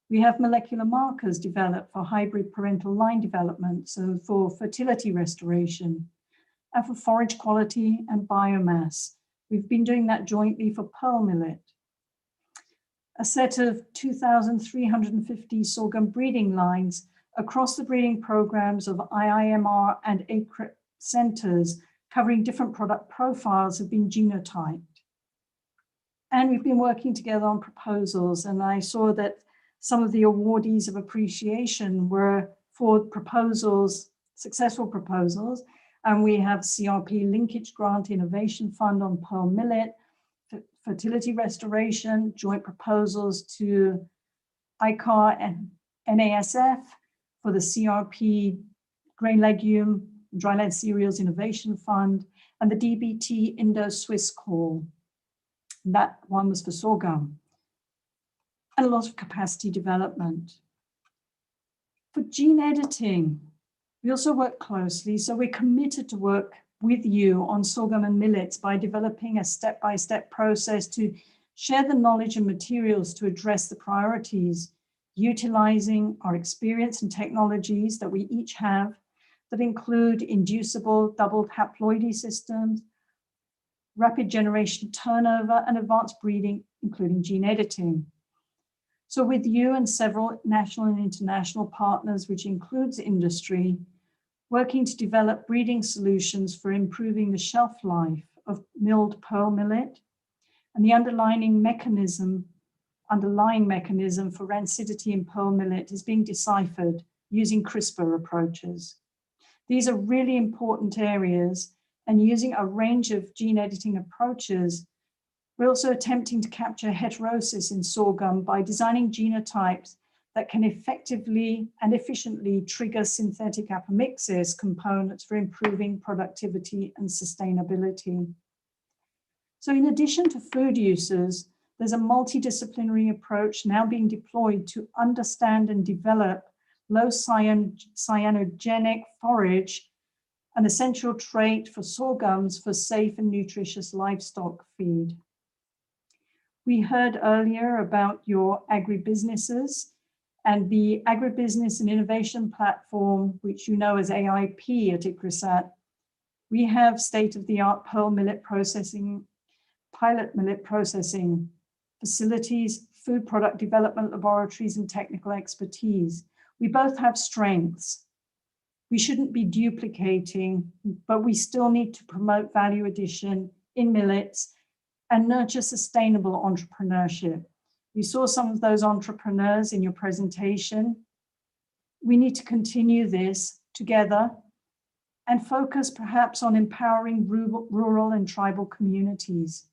We have molecular markers developed for hybrid parental line development, so for fertility restoration, and for forage quality and biomass. We've been doing that jointly for pearl millet. A set of 2,350 sorghum breeding lines across the breeding programs of IIMR and ACRE centers covering different product profiles have been genotyped. And we've been working together on proposals, and I saw that some of the awardees of appreciation were for proposals, successful proposals, and we have CRP Linkage Grant Innovation Fund on pearl millet, fertility restoration, joint proposals to ICAR and NASF for the CRP Grain Legume, Dryland Cereals Innovation Fund, and the DBT Indo-Swiss Call. That one was for sorghum. And a lot of capacity development. For gene editing, we also work closely, so we're committed to work with you on sorghum and millets by developing a step-by-step process to share the knowledge and materials to address the priorities, utilizing our experience and technologies that we each have that include inducible double haploidy systems, rapid generation turnover, and advanced breeding, including gene editing. So with you and several national and international partners, which includes industry, working to develop breeding solutions for improving the shelf life of milled pearl millet, and the underlying mechanism for rancidity in pearl millet is being deciphered using CRISPR approaches. These are really important areas, and using a range of gene editing approaches, we're also attempting to capture heterosis in sorghum by designing genotypes that can effectively and efficiently trigger synthetic apomixis components for improving productivity and sustainability. So in addition to food uses, there's a multidisciplinary approach now being deployed to understand and develop low cyanogenic forage, an essential trait for sorghums for safe and nutritious livestock feed. We heard earlier about your agribusinesses and the agribusiness and innovation platform, which you know as AIP at ICRISAT. We have state-of-the-art pearl millet processing, pilot millet processing facilities, food product development laboratories, and technical expertise. We both have strengths. We shouldn't be duplicating, but we still need to promote value addition in millets and nurture sustainable entrepreneurship. We saw some of those entrepreneurs in your presentation. We need to continue this together and focus perhaps on empowering rural and tribal communities.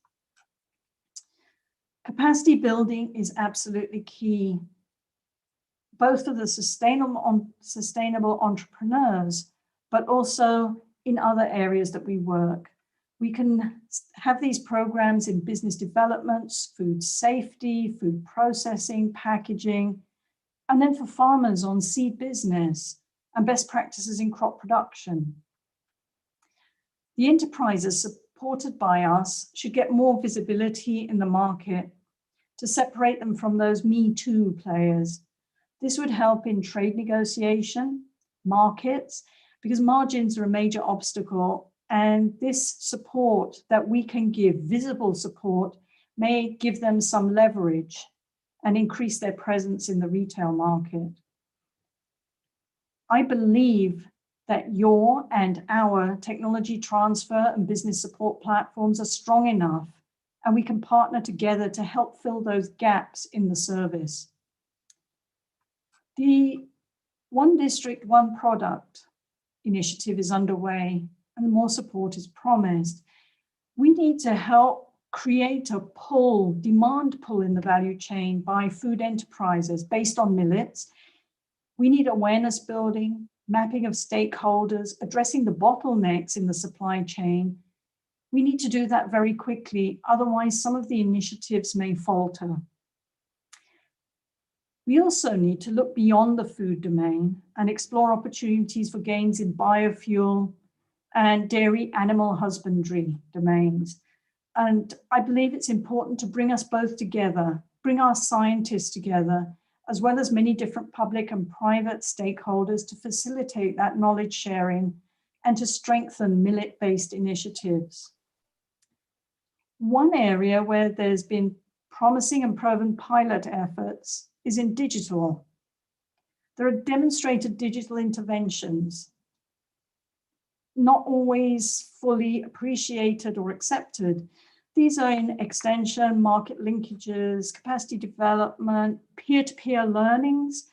Capacity building is absolutely key, both for the sustainable entrepreneurs, but also in other areas that we work. We can have these programs in business development, food safety, food processing, packaging, And then for farmers on seed business and best practices in crop production. The enterprises supported by us should get more visibility in the market to separate them from those Me Too players. This would help in trade negotiation, markets, because margins are a major obstacle, and this support that we can give, visible support, may give them some leverage and increase their presence in the retail market. I believe that your and our technology transfer and business support platforms are strong enough, and we can partner together to help fill those gaps in the service. The One District, One Product initiative is underway, and more support is promised. We need to help create a pull, demand pull in the value chain by food enterprises based on millets. We need awareness building, mapping of stakeholders, addressing the bottlenecks in the supply chain. We need to do that very quickly, otherwise some of the initiatives may falter. We also need to look beyond the food domain and explore opportunities for gains in biofuel and dairy animal husbandry domains. And I believe it's important to bring us both together, bring our scientists together, as well as many different public and private stakeholders to facilitate that knowledge sharing and to strengthen millet-based initiatives. One area where there's been promising and proven pilot efforts is in digital. There are demonstrated digital interventions, not always fully appreciated or accepted. These are in extension, market linkages, capacity development, peer-to-peer learnings,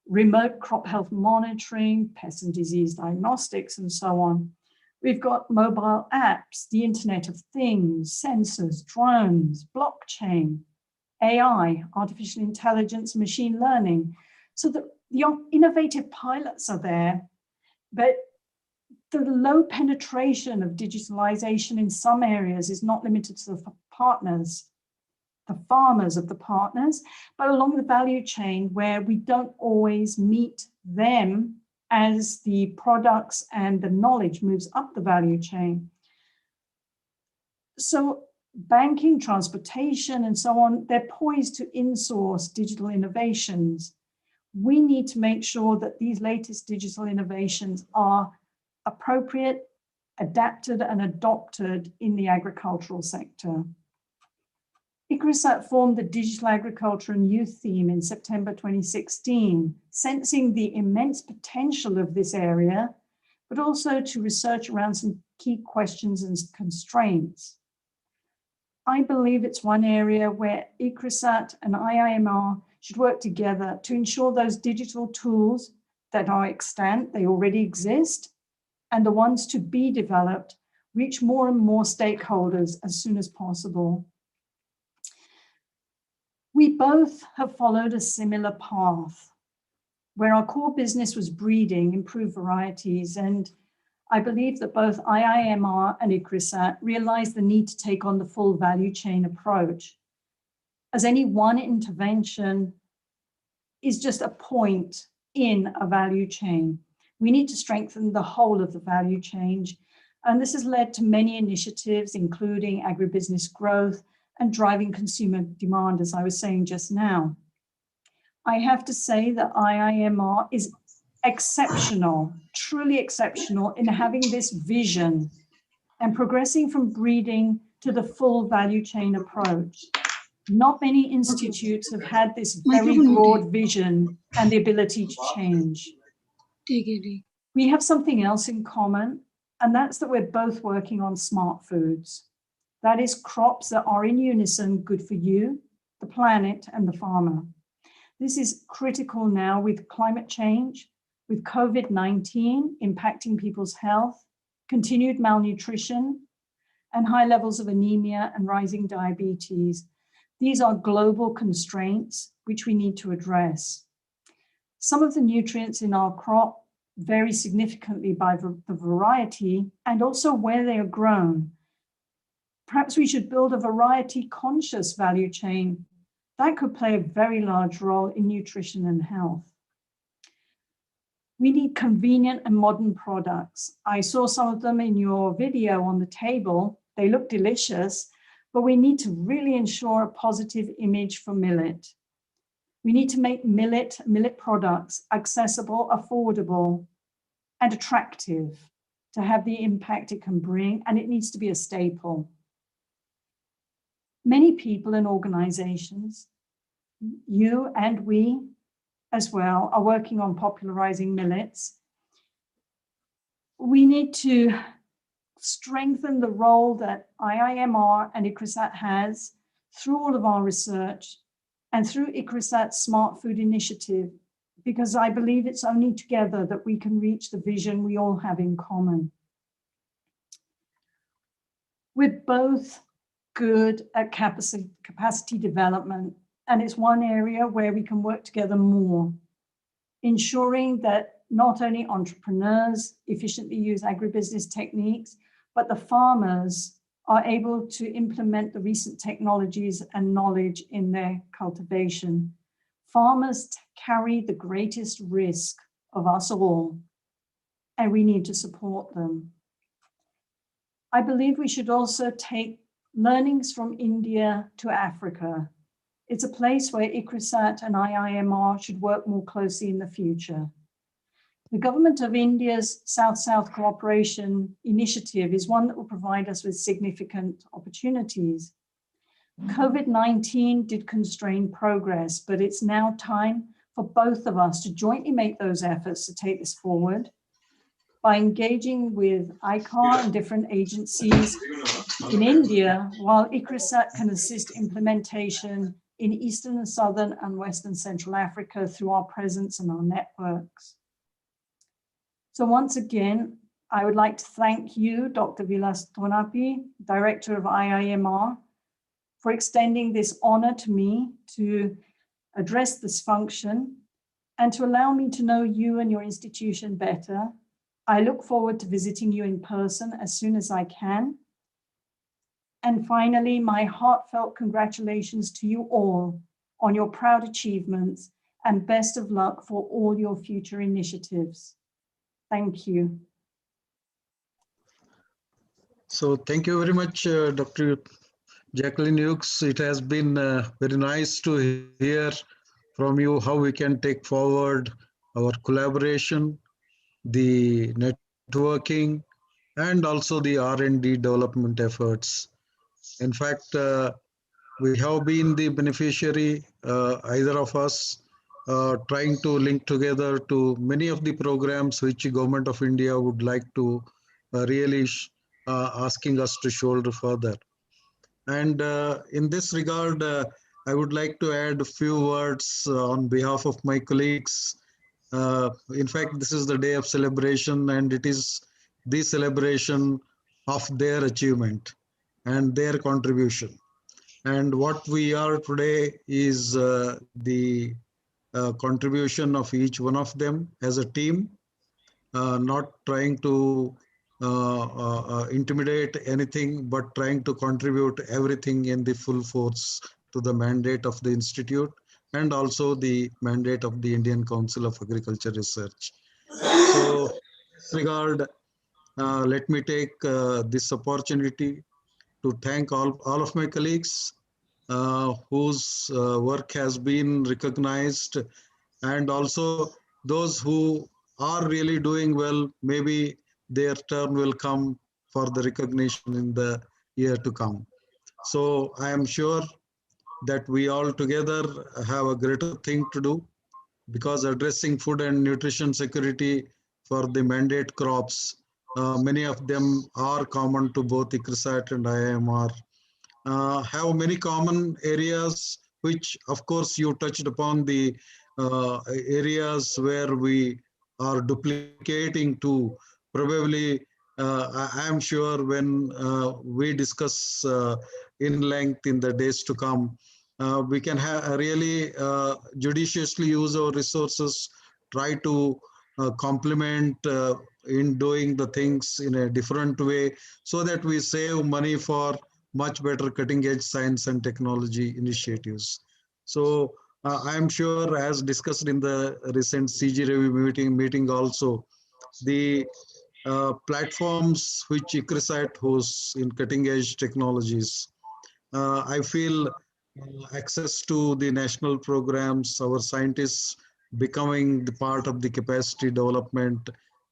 remote crop health monitoring, pest and disease diagnostics, and so on. We've got mobile apps, the Internet of Things, sensors, drones, blockchain, AI, artificial intelligence, machine learning. So the innovative pilots are there, but the low penetration of digitalization in some areas is not limited to the partners, the farmers of the partners, but along the value chain where we don't always meet them as the products and the knowledge moves up the value chain. So banking, transportation, and so on, they're poised to insource digital innovations. We need to make sure that these latest digital innovations are appropriate, adapted, and adopted in the agricultural sector. ICRISAT formed the Digital Agriculture and Youth theme in September 2016, sensing the immense potential of this area, but also to research around some key questions and constraints. I believe it's one area where ICRISAT and IIMR should work together to ensure those digital tools that are extant, they already exist, and the ones to be developed reach more and more stakeholders as soon as possible. We both have followed a similar path where our core business was breeding improved varieties, and I believe that both IIMR and ICRISAT realized the need to take on the full value chain approach, as any one intervention is just a point in a value chain. We need to strengthen the whole of the value chain, and this has led to many initiatives, including agribusiness growth and driving consumer demand, as I was saying just now. I have to say that IIMR is exceptional, truly exceptional in having this vision and progressing from breeding to the full value chain approach. Not many institutes have had this very broad vision and the ability to change. We have something else in common, and that's that we're both working on smart foods. That is crops that are in unison good for you, the planet, and the farmer. This is critical now with climate change, with COVID-19 impacting people's health, continued malnutrition, and high levels of anemia and rising diabetes. These are global constraints which we need to address. Some of the nutrients in our crop vary significantly by the variety and also where they are grown. Perhaps we should build a variety-conscious value chain that could play a very large role in nutrition and health. We need convenient and modern products. I saw some of them in your video on the table. They look delicious, but we need to really ensure a positive image for millet. We need to make millet products accessible, affordable, and attractive to have the impact it can bring, and it needs to be a staple. Many people and organizations, you and we as well, are working on popularizing millets. We need to strengthen the role that IIMR and ICRISAT has through all of our research and through ICRISAT's Smart Food Initiative, because I believe it's only together that we can reach the vision we all have in common. We're both good at capacity development, and it's one area where we can work together more, ensuring that not only entrepreneurs efficiently use agribusiness techniques, but the farmers are able to implement the recent technologies and knowledge in their cultivation. Farmers carry the greatest risk of us all, and we need to support them. I believe we should also take learnings from India to Africa. It's a place where ICRISAT and IIMR should work more closely in the future. The government of India's South-South Cooperation Initiative is one that will provide us with significant opportunities. COVID-19 did constrain progress, but it's now time for both of us to jointly make those efforts to take this forward by engaging with ICAR and different agencies in India, while ICRISAT can assist implementation in Eastern and Southern and Western Central Africa through our presence and our networks. So once again, I would like to thank you, Dr. Vilas Tonapi, Director of IIMR, for extending this honor to me to address this function and to allow me to know you and your institution better. I look forward to visiting you in person as soon as I can. And finally, my heartfelt congratulations to you all on your proud achievements and best of luck for all your future initiatives. Thank you. So thank you very much, Dr. Jacqueline Hughes. It has been very nice to hear from you how we can take forward our collaboration, the networking, and also the R&D development efforts. In fact, we have been the beneficiary, either of us, trying to link together to many of the programs which the Government of India would like to really asking us to shoulder further. And in this regard, I would like to add a few words on behalf of my colleagues. In fact, this is the day of celebration, and it is the celebration of their achievement and their contribution. And what we are today is the contribution of each one of them as a team, not trying to intimidate anything, but trying to contribute everything in the full force to the mandate of the Institute and also the mandate of the Indian Council of Agriculture Research. So in this regard, let me take this opportunity to thank all of my colleagues whose work has been recognized, and also those who are really doing well, maybe their turn will come for the recognition in the year to come. So I am sure that we all together have a greater thing to do, because addressing food and nutrition security for the mandate crops, many of them are common to both ICRISAT and IIMR, have many common areas, which of course you touched upon the areas where we are duplicating to. Probably, I am sure when we discuss in length in the days to come, we can really judiciously use our resources, try to complement in doing the things in a different way, so that we save money for much better cutting edge science and technology initiatives. So I am sure, as discussed in the recent CG review meeting also, the platforms which ICRISAT hosts in cutting edge technologies, I feel access to the national programs, our scientists becoming the part of the capacity development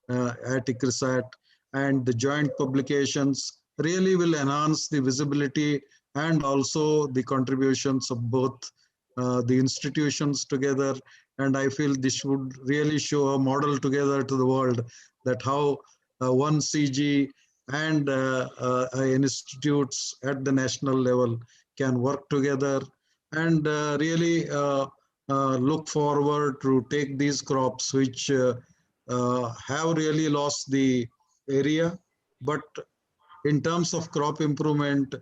at ICRISAT, and the joint publications really will enhance the visibility and also the contributions of both the institutions together. And I feel this would really show a model together to the world that how one CG and institutes at the national level can work together and really look forward to take these crops which have really lost the area. But in terms of crop improvement,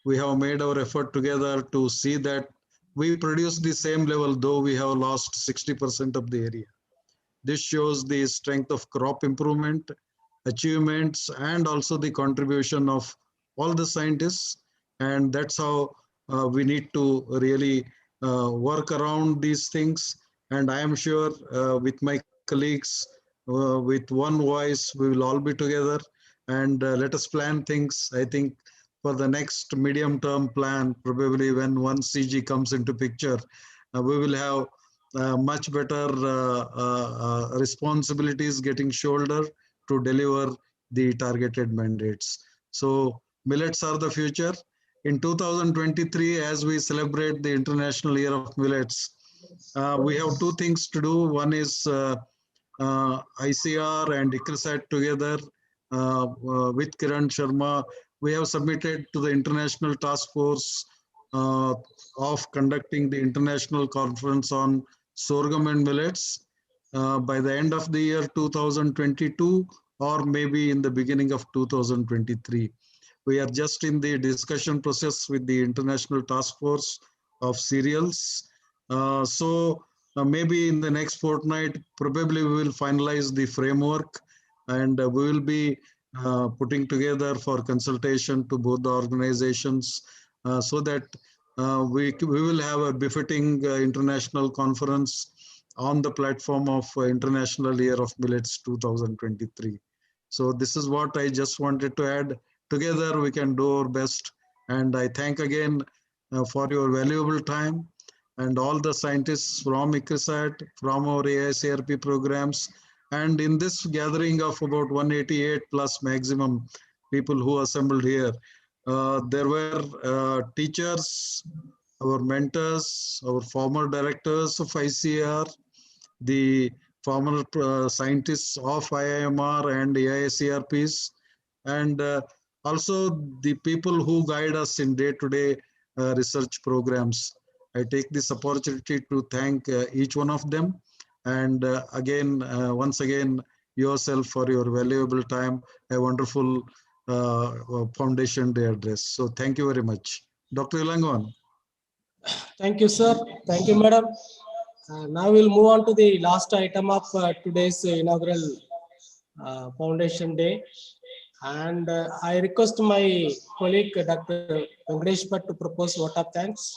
we have made our effort together to see that we produce the same level, though we have lost 60% of the area. This shows the strength of crop improvement, achievements, and also the contribution of all the scientists. And that's how we need to really work around these things. And I am sure with my colleagues, with one voice, we will all be together and let us plan things. I think for the next medium term plan, probably when one CG comes into picture, we will have much better responsibilities getting shouldered to deliver the targeted mandates. So millets are the future. In 2023, as we celebrate the International Year of Millets, we have two things to do. One is ICAR and ICRISAT together with Kiran Sharma, we have submitted to the International Task Force of conducting the International Conference on Sorghum and Millets by the end of the year 2022 or maybe in the beginning of 2023. We are just in the discussion process with the International Task Force of Cereals. Maybe in the next fortnight, probably we will finalize the framework and we will be putting together for consultation to both the organizations so that we will have a befitting international conference on the platform of International Year of Millets 2023. So this is what I just wanted to add. Together we can do our best. And I thank again for your valuable time and all the scientists from ICRISAT, from our AICRP programs. And in this gathering of about 188 plus maximum people who assembled here, there were teachers, our mentors, our former directors of ICAR, the former scientists of IIMR and AICRPs, and also the people who guide us in day-to-day research programs. I take this opportunity to thank each one of them. And again, once again, yourself for your valuable time, a wonderful Foundation Day address. So thank you very much. Dr. Ilangovan. Thank you, sir. Thank you, madam. Now we'll move on to the last item of today's inaugural Foundation Day. And I request my colleague, Dr. Venkatesh Bhatt, to propose vote of thanks.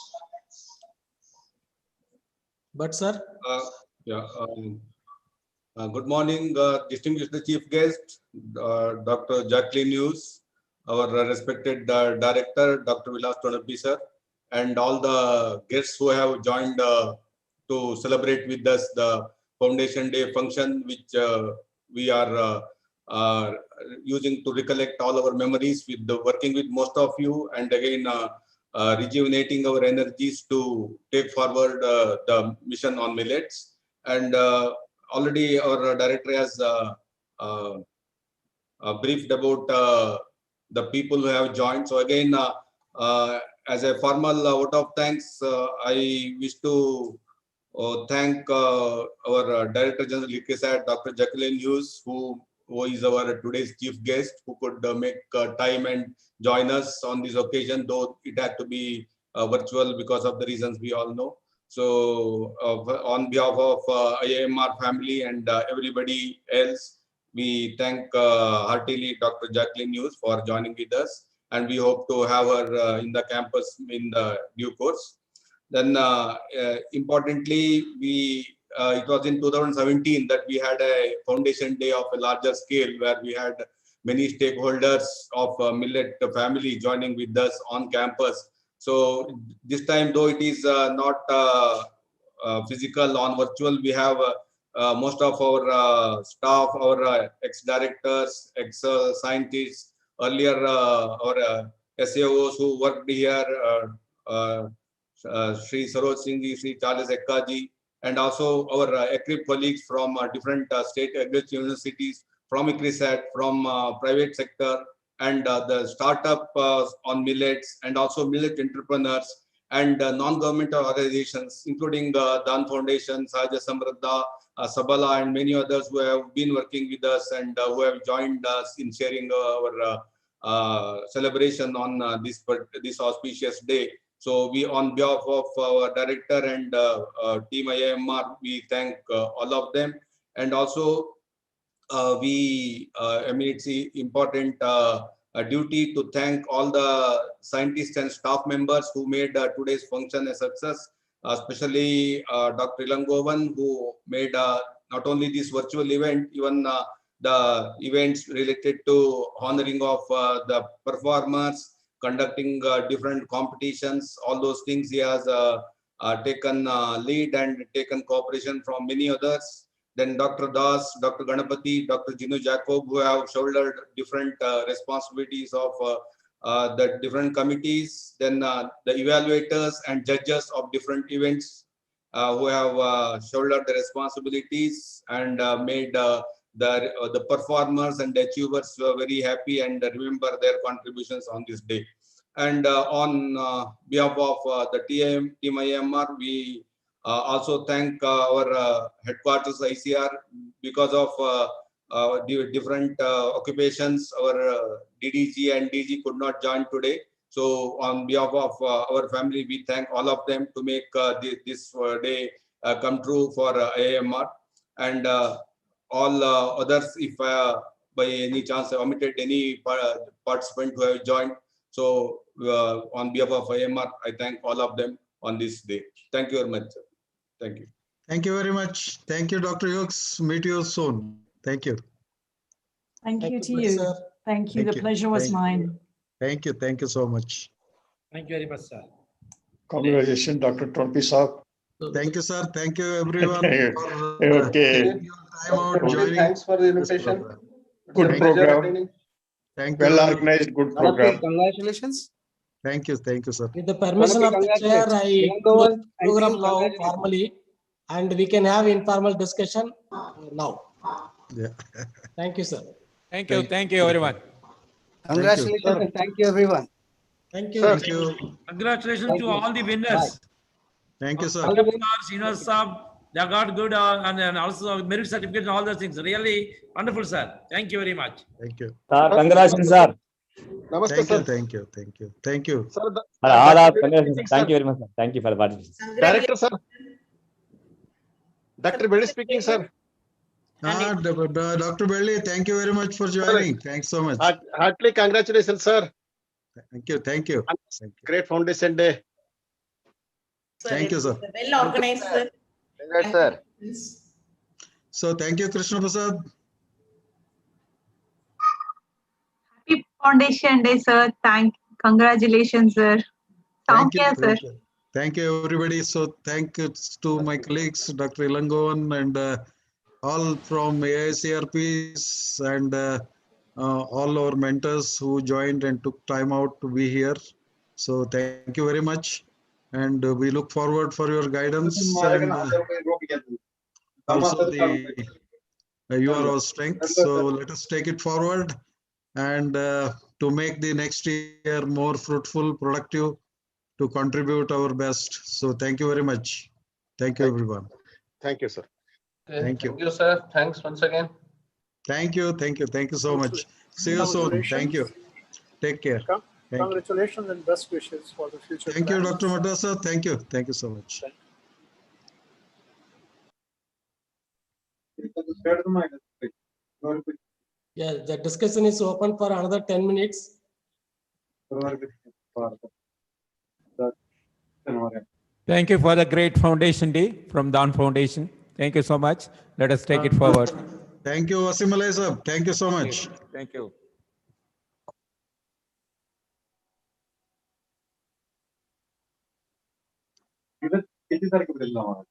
But, sir. Good morning, distinguished chief guest, Dr. Jacqueline Hughes, our respected director, Dr. Vilas Tonappi, sir, and all the guests who have joined to celebrate with us the Foundation Day function, which we are using to recollect all our memories with working with most of you, and again rejuvenating our energies to take forward the mission on millets. And already our director has briefed about the people who have joined. So again, as a formal vote of thanks, I wish to thank our Director General ICRISAT, Dr. Jacqueline Hughes, who is our today's chief guest, who could make time and join us on this occasion, though it had to be virtual because of the reasons we all know. So on behalf of IIMR family and everybody else, we thank heartily Dr. Jacqueline Hughes for joining with us, and we hope to have her in the campus in the due course. Then importantly, it was in 2017 that we had a foundation day of a larger scale where we had many stakeholders of millet family joining with us on campus. So this time, though it is not physical, on virtual, we have most of our staff, our ex-directors, ex-scientists, earlier our SAOs who worked here, Sri Saroj Singh ji, Sri Charles Ekkaji, and also our equipped colleagues from different state agriculture universities, from ICRISAT, from private sector, and the startup on millets, and also millet entrepreneurs, and non-governmental organizations, including the Dan Foundation, Sahaja Samruddha, Sabala, and many others who have been working with us and who have joined us in sharing our celebration on this auspicious day. So we, on behalf of our director and team IIMR, we thank all of them. And also it's important duty to thank all the scientists and staff members who made today's function a success, especially Dr. Ilangovan, who made not only this virtual event, even the events related to honoring of the performers, conducting different competitions, all those things he has taken lead and taken cooperation from many others. Then Dr. Das, Dr. Ganapati, Dr. Jinu Jacob, who have shouldered different responsibilities of the different committees. Then the evaluators and judges of different events who have shouldered the responsibilities and made the performers and the achievers were very happy and remember their contributions on this day. And on behalf of the team IIMR, we also thank our headquarters ICAR because of different occupations. Our DDG and DG could not join today. So on behalf of our family, we thank all of them to make this day come true for IIMR. And all others, if by any chance I omitted any participant who have joined. So on behalf of IIMR, I thank all of them on this day. Thank you very much, sir. Thank you. Thank you very much. Thank you, Dr. Hughes. Meet you soon. Thank you. Thank you to you. Thank you. The pleasure was mine. Thank you. Thank you so much. Thank you very much, sir. Congratulations, Dr. Torpi Saab. Thank you, sir. Thank you, everyone, for Okay. taking your time out joining. Thanks for the invitation. Good program. Thank you. Well organized, good program. Congratulations. Thank you. Thank you, sir. With the permission of the chair, I close the program now formally, and we can have informal discussion now. Yeah. Thank you, sir. Thank you. Thank you, everyone. Congratulations and thank you, everyone. Thank you. Thank you. Congratulations to all the winners. Thank you, sir. Srinivas Saab, they got good and also merit certificate and all those things. Really wonderful, sir. Thank you very much. Thank you. Sir, congratulations, sir. Thank you. Thank you. Thank you. Thank you. Congratulations. Thank you very much, sir. Thank you for the participation. Director, sir. Dr. Belli speaking, sir. Dr. Belli, thank you very much for joining. Thanks so much. Heartily congratulations, sir. Thank you. Thank you. Great Foundation Day. Thank you, sir. Well organized, sir. Congrats, sir. So thank you, Krishna Prasad. Happy Foundation Day, sir. Congratulations, sir. Thank you. Sir. Thank you, everybody. So thank you to my colleagues, Dr. Ilangovan, and all from AICRPs and all our mentors who joined and took time out to be here. So thank you very much. And we look forward for your guidance. And also you are our strength. So let us take it forward and to make the next year more fruitful, productive, to contribute our best. So thank you very much. Thank you, everyone. Thank you, sir. Okay, thank you. Thank you, sir. Thanks once again. Thank you. Thank you. Thank you so much. See you soon. Thank you. Take care. Congratulations and best wishes for the future. Thank you, Dr. Madasa. Thank you. Thank you so much. Yeah, the discussion is open for another 10 minutes. Thank you for the great foundation day from Dawn Foundation. Thank you so much. Let us take it forward. Thank you, Wasimullah sir. Thank you so much. Thank you. किती तारखेपर्यंत लावणार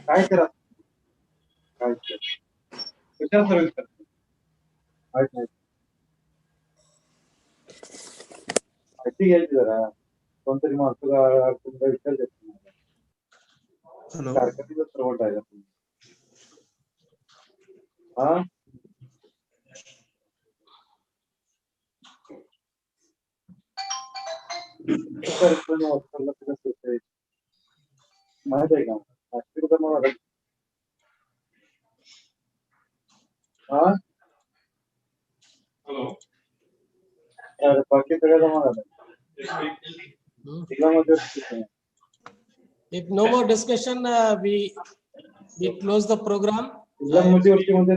काय करा काय कशा service करता माहिती घ्यायची जरा कोणतरी माणसं अडचण विचार देतो कारखान्याचा सर्वंट आहे का हा माहित आहे का हा बाकी सगळं जमा झालं If no more discussion, we close the program. जिल्हा मध्यवर्ती मध्ये